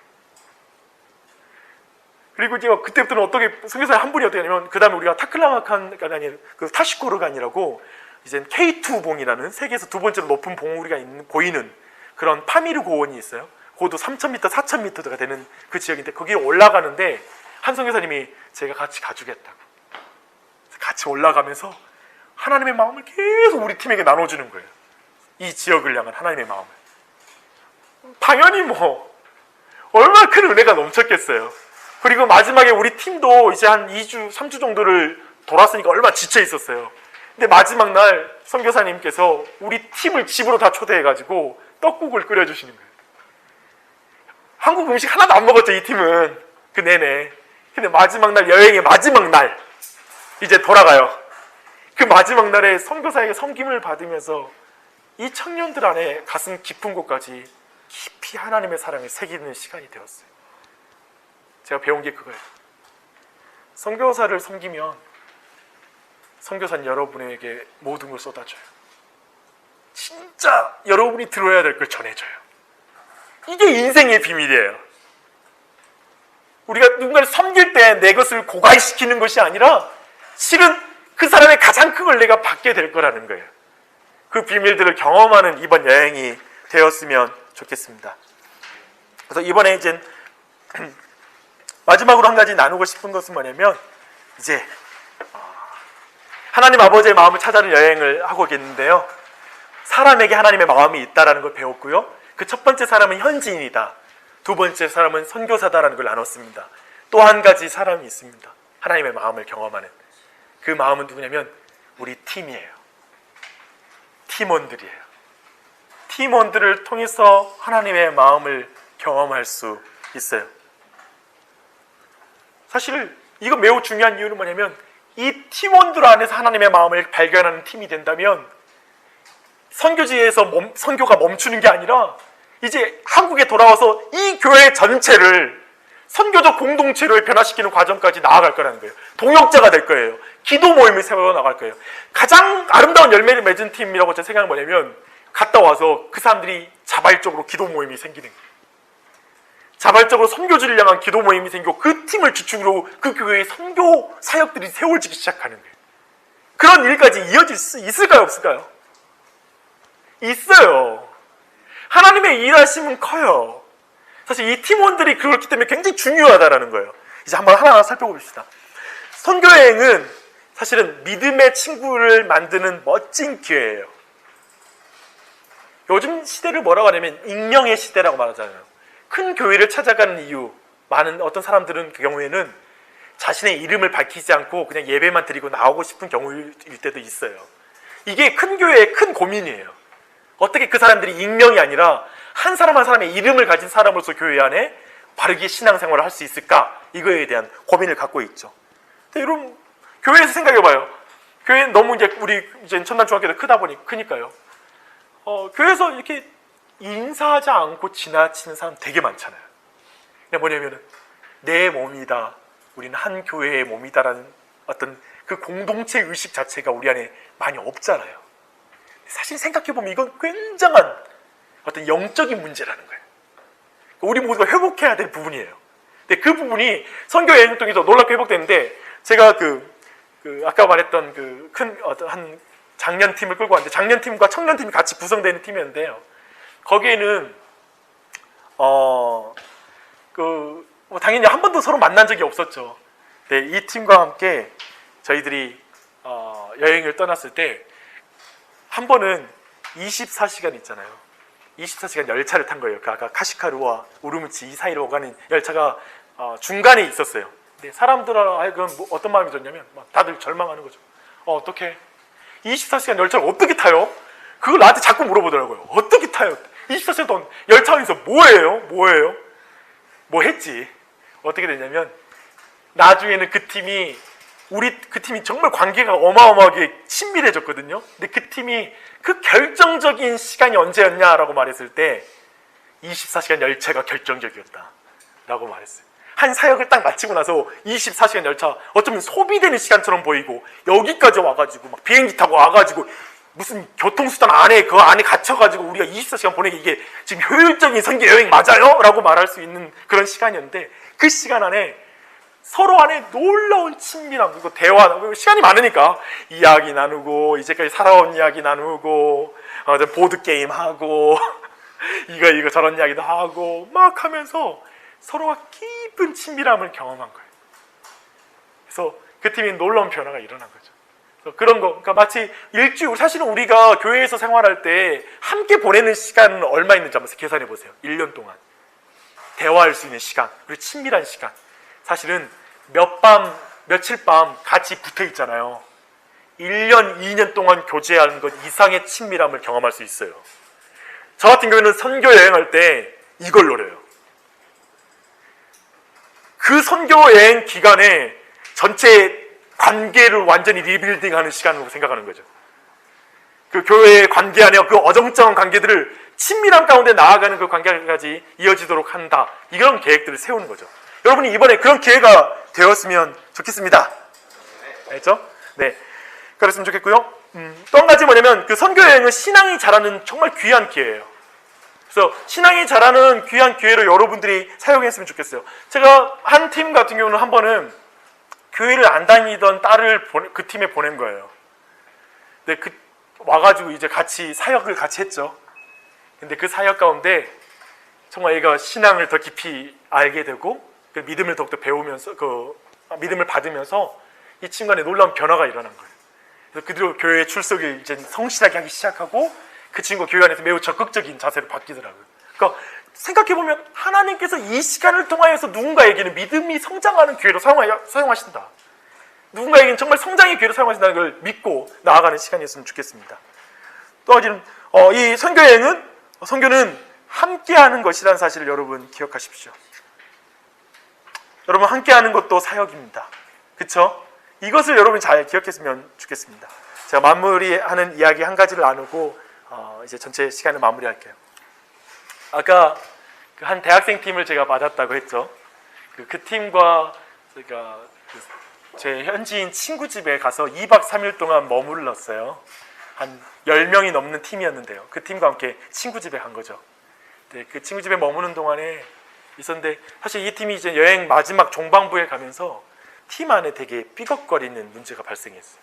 그리고 이제 그때부터는 어떻게 선교사 한 분이 어떻게 하냐면 그 다음에 우리가 타클라마칸가 아니라 그 타시코르간이라고 이제 K2 봉이라는 세계에서 두 번째로 높은 봉우리가 보이는 그런 파미르 고원이 있어요. 고도 3,000m, 4,000m가 되는 그 지역인데 거기에 올라가는데 한 선교사님이 제가 같이 가주겠다고 같이 올라가면서 하나님의 마음을 계속 우리 팀에게 나눠주는 거예요. 이 지역을 향한 하나님의 마음을. 당연히 뭐 얼마나 큰 은혜가 넘쳤겠어요. 그리고 마지막에 우리 팀도 이제 한 2주, 3주 정도를 돌았으니까 얼마나 지쳐 있었어요. 근데 마지막 날 선교사님께서 우리 팀을 집으로 다 초대해가지고 떡국을 끓여주시는 거예요. 한국 음식 하나도 안 먹었죠, 이 팀은. 그 내내. 근데 마지막 날, 여행의 마지막 날, 이제 돌아가요. 그 마지막 날에 선교사에게 섬김을 받으면서 이 청년들 안에 가슴 깊은 곳까지 깊이 하나님의 사랑을 새기는 시간이 되었어요. 제가 배운 게 그거예요. 선교사를 섬기면 선교사는 여러분에게 모든 걸 쏟아줘요. 진짜 여러분이 들어야 될 걸 전해줘요. 이게 인생의 비밀이에요. 우리가 누군가를 섬길 때 내 것을 고갈시키는 것이 아니라 실은 그 사람의 가장 큰 걸 내가 받게 될 거라는 거예요. 그 비밀들을 경험하는 이번 여행이 되었으면 좋겠습니다. 그래서 이번에 이제 마지막으로 한 가지 나누고 싶은 것은 뭐냐면 이제 하나님 아버지의 마음을 찾아는 여행을 하고 있는데요. 사람에게 하나님의 마음이 있다라는 걸 배웠고요. 그 첫 번째 사람은 현지인이다. 두 번째 사람은 선교사다라는 걸 나눴습니다. 또 한 가지 사람이 있습니다. 하나님의 마음을 경험하는. 그 마음은 누구냐면 우리 팀이에요. 팀원들이에요. 팀원들을 통해서 하나님의 마음을 경험할 수 있어요. 사실 이거 매우 중요한 이유는 뭐냐면 이 팀원들 안에서 하나님의 마음을 발견하는 팀이 된다면 선교지에서 선교가 멈추는 게 아니라 이제 한국에 돌아와서 이 교회 전체를 선교적 공동체로 변화시키는 과정까지 나아갈 거라는 거예요. 동역자가 될 거예요. 기도 모임을 세워 나갈 거예요. 가장 아름다운 열매를 맺은 팀이라고 제 생각은 뭐냐면 갔다 와서 그 사람들이 자발적으로 기도 모임이 생기는 거예요. 자발적으로 선교지를 향한 기도 모임이 생기고 그 팀을 주축으로 그 교회의 선교 사역들이 세워지기 시작하는 거예요. 그런 일까지 이어질 수 있을까요? 없을까요? 있어요. 하나님의 일하심은 커요. 사실 이 팀원들이 그렇기 때문에 굉장히 중요하다는 거예요. 이제 한번 하나하나 살펴봅시다. 선교여행은 사실은 믿음의 친구를 만드는 멋진 기회예요. 요즘 시대를 뭐라고 하냐면 익명의 시대라고 말하잖아요. 큰 교회를 찾아가는 이유, 많은 어떤 사람들은 그 경우에는 자신의 이름을 밝히지 않고 그냥 예배만 드리고 나오고 싶은 경우일 때도 있어요. 이게 큰 교회의 큰 고민이에요. 어떻게 그 사람들이 익명이 아니라 한 사람 한 사람의 이름을 가진 사람으로서 교회 안에 바르게 신앙생활을 할 수 있을까? 이거에 대한 고민을 갖고 있죠. 근데 여러분, 교회에서 생각해봐요. 교회는 너무 이제 우리 이제 천남 중학교도 크니까요. 교회에서 이렇게 인사하지 않고 지나치는 사람 되게 많잖아요. 그냥 뭐냐면은 내 몸이다. 우리는 한 교회의 몸이다라는 어떤 그 공동체 의식 자체가 우리 안에 많이 없잖아요. 사실 생각해보면 이건 굉장한 어떤 영적인 문제라는 거예요. 우리 모두가 회복해야 될 부분이에요. 근데 그 부분이 선교 여행 통해서 놀랍게 회복되는데, 제가 아까 말했던 한 장년팀을 끌고 왔는데, 장년팀과 청년팀이 같이 구성되는 팀이었는데요. 거기에는 뭐 당연히 한 번도 서로 만난 적이 없었죠. 네, 이 팀과 함께 저희들이 여행을 떠났을 때 한 번은 24시간 있잖아요. 24시간 열차를 탄 거예요. 아까 카시카루와 우르무치 이 사이로 오가는 열차가 중간에 있었어요. 근데 사람들은 하여금 어떤 마음이 들었냐면 막 다들 절망하는 거죠. 어떻게 24시간 열차를 어떻게 타요? 그걸 나한테 자꾸 물어보더라고요. 어떻게 타요? 24시간 동안 열차 안에서 뭐예요? 뭐 했지? 어떻게 됐냐면 나중에는 그 팀이 정말 관계가 어마어마하게 친밀해졌거든요. 근데 그 팀이 그 결정적인 시간이 언제였냐라고 말했을 때 24시간 열차가 결정적이었다라고 말했어요. 한 사역을 딱 마치고 나서 24시간 열차 어쩌면 소비되는 시간처럼 보이고, 여기까지 와가지고 막 비행기 타고 와가지고 무슨 교통수단 그 안에 갇혀가지고 우리가 24시간 보내기, 이게 지금 효율적인 선교 여행 맞아요? 라고 말할 수 있는 그런 시간이었는데, 그 시간 안에 서로 안에 놀라운 친밀함, 그리고 대화, 시간이 많으니까 이야기 나누고, 이제까지 살아온 이야기 나누고, 보드게임 하고, 이거 저런 이야기도 하고, 막 하면서 서로가 깊은 친밀함을 경험한 거예요. 그래서 그 팀이 놀라운 변화가 일어난 거죠. 그래서 그런 거, 그러니까 마치 일주일, 사실은 우리가 교회에서 생활할 때 함께 보내는 시간은 얼마 있는지 한번 계산해 보세요. 1년 동안. 대화할 수 있는 시간, 그리고 친밀한 시간. 사실은 며칠 밤 같이 붙어 있잖아요. 1년, 2년 동안 교제하는 것 이상의 친밀함을 경험할 수 있어요. 저 같은 경우에는 선교 여행할 때 이걸 노려요. 그 선교 여행 기간에 전체 관계를 완전히 리빌딩하는 시간으로 생각하는 거죠. 그 교회의 관계 안에 그 어정쩡한 관계들을 친밀한 가운데 나아가는 그 관계까지 이어지도록 한다. 이런 계획들을 세우는 거죠. 여러분이 이번에 그런 기회가 되었으면 좋겠습니다. 알죠? 네. 그랬으면 좋겠고요. 또 한 가지 뭐냐면, 그 선교 여행은 신앙이 자라는 정말 귀한 기회예요. 그래서 신앙이 자라는 귀한 기회로 여러분들이 사용했으면 좋겠어요. 제가 한 팀 같은 경우는 한 번은 교회를 안 다니던 딸을 그 팀에 보낸 거예요. 근데 와가지고 이제 같이 사역을 같이 했죠. 근데 그 사역 가운데 정말 얘가 신앙을 더 깊이 알게 되고, 그 믿음을 더욱더 배우면서, 믿음을 받으면서 이 친구 안에 놀라운 변화가 일어난 거예요. 그래서 그대로 교회 출석을 이제 성실하게 하기 시작하고, 그 친구가 교회 안에서 매우 적극적인 자세로 바뀌더라고요. 그러니까 생각해보면 하나님께서 이 시간을 통하여서 누군가에게는 믿음이 성장하는 기회로 사용하신다. 누군가에게는 정말 성장의 기회로 사용하신다는 걸 믿고 나아가는 시간이었으면 좋겠습니다. 또 하나는 이 선교는 함께하는 것이라는 사실을 여러분 기억하십시오. 여러분, 함께하는 것도 사역입니다. 그렇죠? 이것을 여러분 잘 기억했으면 좋겠습니다. 제가 마무리하는 이야기 한 가지를 나누고 이제 전체 시간을 마무리할게요. 아까 한 대학생 팀을 제가 맞았다고 했죠. 그 팀과 제가 제 현지인 친구 집에 가서 2박 3일 동안 머물렀어요. 한 10명이 넘는 팀이었는데요. 그 팀과 함께 친구 집에 간 거죠. 네, 그 친구 집에 머무는 동안에 있었는데, 사실 이 팀이 이제 여행 마지막 종방부에 가면서 팀 안에 되게 삐걱거리는 문제가 발생했어요.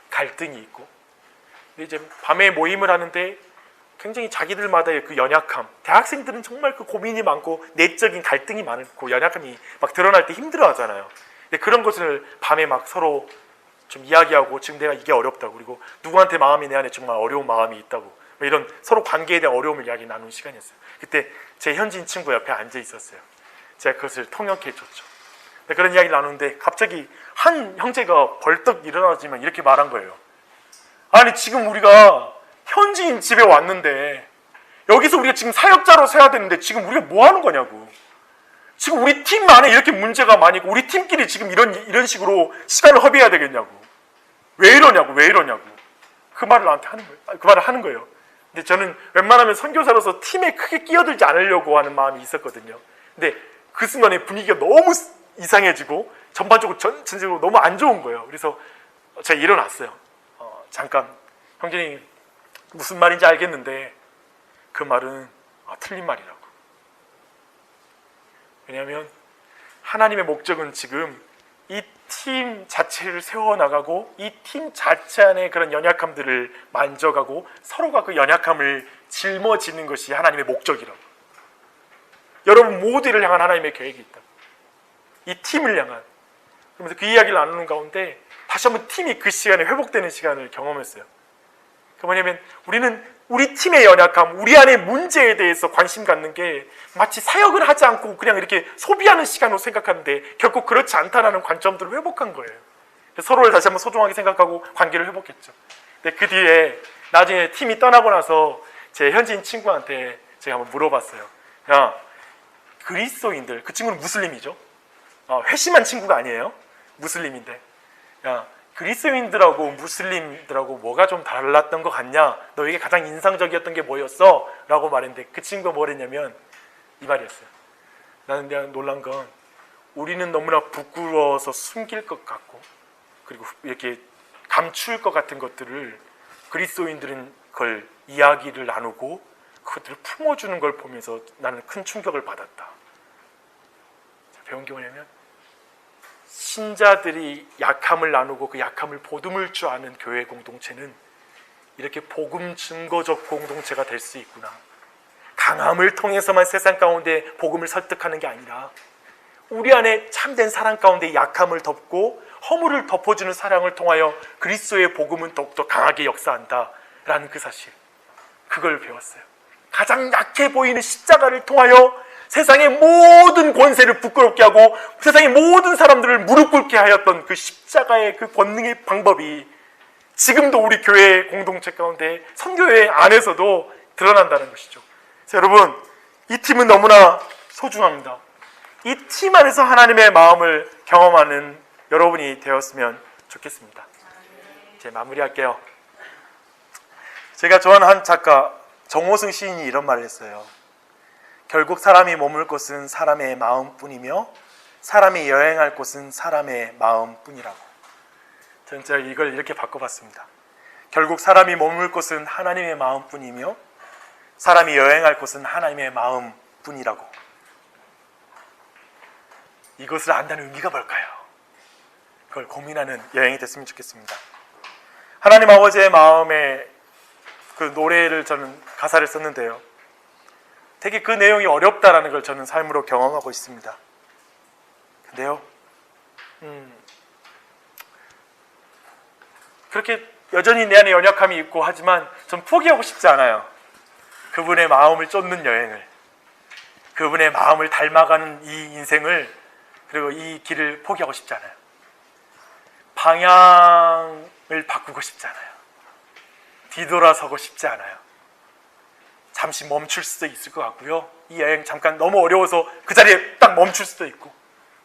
갈등이 있고. 근데 이제 밤에 모임을 하는데 굉장히 자기들마다의 그 연약함, 대학생들은 정말 그 고민이 많고 내적인 갈등이 많고 연약함이 막 드러날 때 힘들어 하잖아요. 근데 그런 것을 밤에 막 서로 좀 이야기하고, 지금 내가 이게 어렵다고, 그리고 누구한테 마음이 내 안에 정말 어려운 마음이 있다고, 이런 서로 관계에 대한 어려움을 이야기 나누는 시간이었어요. 그때 제 현지인 친구 옆에 앉아 있었어요. 제가 그것을 통역해 줬죠. 그런 이야기를 나누는데 갑자기 한 형제가 벌떡 일어나지만 이렇게 말한 거예요. 아니, 지금 우리가 현지인 집에 왔는데 여기서 우리가 지금 사역자로 서야 되는데 지금 우리가 뭐 하는 거냐고. 지금 우리 팀 안에 이렇게 문제가 많이 있고 우리 팀끼리 지금 이런 식으로 시간을 허비해야 되겠냐고. 왜 이러냐고. 그 말을 나한테 하는 거예요. 그 말을 하는 거예요. 근데 저는 웬만하면 선교사로서 팀에 크게 끼어들지 않으려고 하는 마음이 있었거든요. 근데 그 순간에 분위기가 너무 이상해지고 전체적으로 너무 안 좋은 거예요. 그래서 제가 일어났어요. 잠깐, 형제님 무슨 말인지 알겠는데 그 말은 틀린 말이라고. 왜냐하면 하나님의 목적은 지금 이 팀 자체를 세워나가고 이 팀 자체 안에 그런 연약함들을 만져가고 서로가 그 연약함을 짊어지는 것이 하나님의 목적이라고. 여러분 모두를 향한 하나님의 계획이 있다. 이 팀을 향한. 그러면서 그 이야기를 나누는 가운데 다시 한번 팀이 그 시간에 회복되는 시간을 경험했어요. 그 뭐냐면 우리는 우리 팀의 연약함, 우리 안의 문제에 대해서 관심 갖는 게 마치 사역을 하지 않고 그냥 이렇게 소비하는 시간으로 생각하는데 결국 그렇지 않다는 관점들을 회복한 거예요. 서로를 다시 한번 소중하게 생각하고 관계를 회복했죠. 근데 그 뒤에 나중에 팀이 떠나고 나서 제 현지인 친구한테 제가 한번 물어봤어요. 야, 그리스도인들, 그 친구는 무슬림이죠. 회심한 친구가 아니에요. 무슬림인데. 야, 그리스도인들하고 무슬림들하고 뭐가 좀 달랐던 것 같냐? 너에게 가장 인상적이었던 게 뭐였어? 라고 말했는데 그 친구가 뭐랬냐면 이 말이었어요. 나는 내가 놀란 건 우리는 너무나 부끄러워서 숨길 것 같고 그리고 이렇게 감출 것 같은 것들을 그리스도인들은 그걸 이야기를 나누고 그것들을 품어주는 걸 보면서 나는 큰 충격을 받았다. 배운 게 뭐냐면 신자들이 약함을 나누고 그 약함을 보듬을 줄 아는 교회 공동체는 이렇게 복음 증거적 공동체가 될 수 있구나. 강함을 통해서만 세상 가운데 복음을 설득하는 게 아니라 우리 안에 참된 사랑 가운데 약함을 덮고 허물을 덮어주는 사랑을 통하여 그리스도의 복음은 더욱더 강하게 역사한다라는 그 사실, 그걸 배웠어요. 가장 약해 보이는 십자가를 통하여 세상의 모든 권세를 부끄럽게 하고 세상의 모든 사람들을 무릎 꿇게 하였던 그 십자가의 그 권능의 방법이 지금도 우리 교회 공동체 가운데 선교회 안에서도 드러난다는 것이죠. 그래서 여러분, 이 팀은 너무나 소중합니다. 이 팀 안에서 하나님의 마음을 경험하는 여러분이 되었으면 좋겠습니다. 이제 마무리할게요. 제가 좋아하는 한 작가 정호승 시인이 이런 말을 했어요. 결국 사람이 머물 곳은 사람의 마음뿐이며 사람이 여행할 곳은 사람의 마음뿐이라고. 저는 제가 이걸 이렇게 바꿔봤습니다. 결국 사람이 머물 곳은 하나님의 마음뿐이며 사람이 여행할 곳은 하나님의 마음뿐이라고. 이것을 안다는 의미가 뭘까요? 그걸 고민하는 여행이 됐으면 좋겠습니다. 하나님 아버지의 마음에 그 노래를 저는 가사를 썼는데요. 되게 그 내용이 어렵다라는 걸 저는 삶으로 경험하고 있습니다. 근데요, 그렇게 여전히 내 안에 연약함이 있고 하지만 전 포기하고 싶지 않아요. 그분의 마음을 쫓는 여행을, 그분의 마음을 닮아가는 이 인생을, 그리고 이 길을 포기하고 싶지 않아요. 방향을 바꾸고 싶지 않아요. 뒤돌아서고 싶지 않아요. 잠시 멈출 수도 있을 것 같고요. 이 여행 잠깐 너무 어려워서 그 자리에 딱 멈출 수도 있고,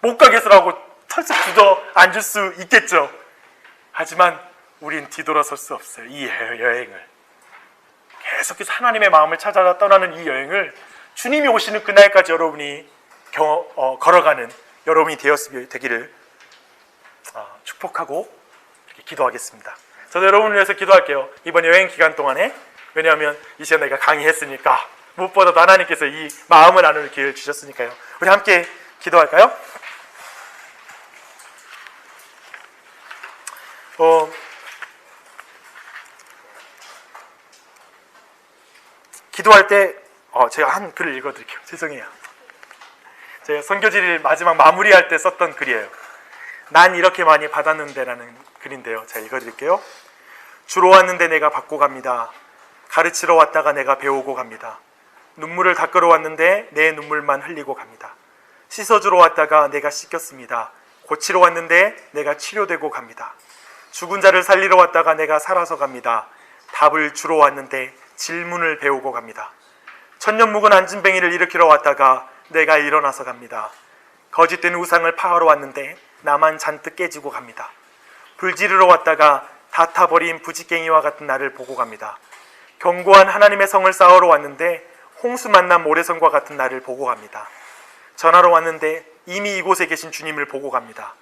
못 가겠어라고 털썩 주저앉을 수 있겠죠. 하지만 우린 뒤돌아설 수 없어요. 이 여행을 계속해서 하나님의 마음을 찾아 떠나는 이 여행을 주님이 오시는 그날까지 여러분이 걸어가는 여러분이 되기를 축복하고 이렇게 기도하겠습니다. 저도 여러분을 위해서 기도할게요. 이번 여행 기간 동안에. 왜냐하면 이 시간 내가 강의했으니까, 무엇보다도 하나님께서 이 마음을 나누는 기회를 주셨으니까요. 우리 함께 기도할까요? 기도할 때 제가 한 글을 읽어드릴게요. 죄송해요. 제가 선교지를 마지막 마무리할 때 썼던 글이에요. 난 이렇게 많이 받았는데 라는 글인데요. 제가 읽어드릴게요. 주로 왔는데 내가 받고 갑니다. 가르치러 왔다가 내가 배우고 갑니다. 눈물을 닦으러 왔는데 내 눈물만 흘리고 갑니다. 씻어주러 왔다가 내가 씻겼습니다. 고치러 왔는데 내가 치료되고 갑니다. 죽은 자를 살리러 왔다가 내가 살아서 갑니다. 답을 주러 왔는데 질문을 배우고 갑니다. 천년 묵은 안진뱅이를 일으키러 왔다가 내가 일어나서 갑니다. 거짓된 우상을 파하러 왔는데 나만 잔뜩 깨지고 갑니다. 불 지르러 왔다가 다 타버린 부지깽이와 같은 나를 보고 갑니다. 견고한 하나님의 성을 쌓으러 왔는데 홍수 만난 모래성과 같은 나를 보고 갑니다. 전하러 왔는데 이미 이곳에 계신 주님을 보고 갑니다.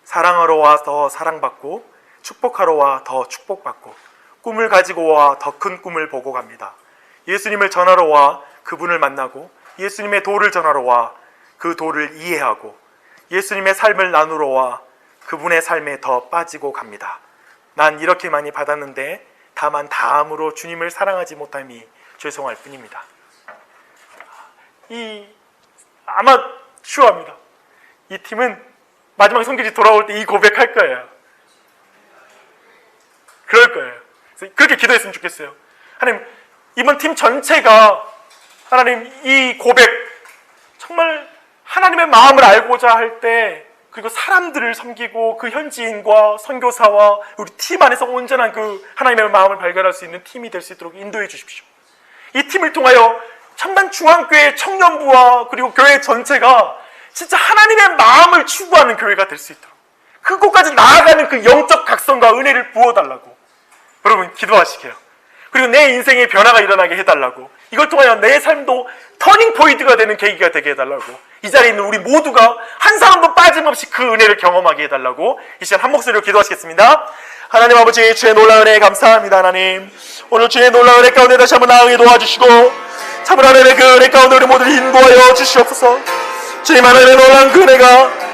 사랑하러 와 더 사랑받고, 축복하러 와 더 축복받고, 꿈을 가지고 와 더 큰 꿈을 보고 갑니다. 예수님을 전하러 와 그분을 만나고, 예수님의 도를 전하러 와 그 도를 이해하고 예수님의 삶을 나누러 와 그분의 삶에 더 빠지고 갑니다. 난 이렇게 많이 받았는데 다만 다음으로 주님을 사랑하지 못함이 죄송할 뿐입니다. 아마 슈어합니다. 이 팀은 마지막 성교지 돌아올 때 이 고백할 거예요. 그럴 거예요. 그래서 그렇게 기도했으면 좋겠어요. 하나님, 이번 팀 전체가 하나님 이 고백 정말 하나님의 마음을 알고자 할 때, 그리고 사람들을 섬기고 그 현지인과 선교사와 우리 팀 안에서 온전한 그 하나님의 마음을 발견할 수 있는 팀이 될 수 있도록 인도해 주십시오. 이 팀을 통하여 참단 중앙교회 청년부와 그리고 교회 전체가 진짜 하나님의 마음을 추구하는 교회가 될 수 있도록, 그곳까지 나아가는 그 영적 각성과 은혜를 부어달라고 여러분 기도하시게요. 그리고 내 인생의 변화가 일어나게 해달라고, 이걸 통하여 내 삶도 터닝 포인트가 되는 계기가 되게 해달라고, 이 자리에 있는 우리 모두가 한 사람도 빠짐없이 그 은혜를 경험하게 해달라고 이 시간 한 목소리로 기도하시겠습니다. 하나님 아버지, 주의 놀라운 은혜 감사합니다. 하나님, 오늘 주의 놀라운 은혜 가운데 다시 한번 나아가게 도와주시고 참으로 하나님의 그 은혜 가운데 우리 모두를 인도하여 주시옵소서. 주님, 하나님의 놀라운 그 은혜가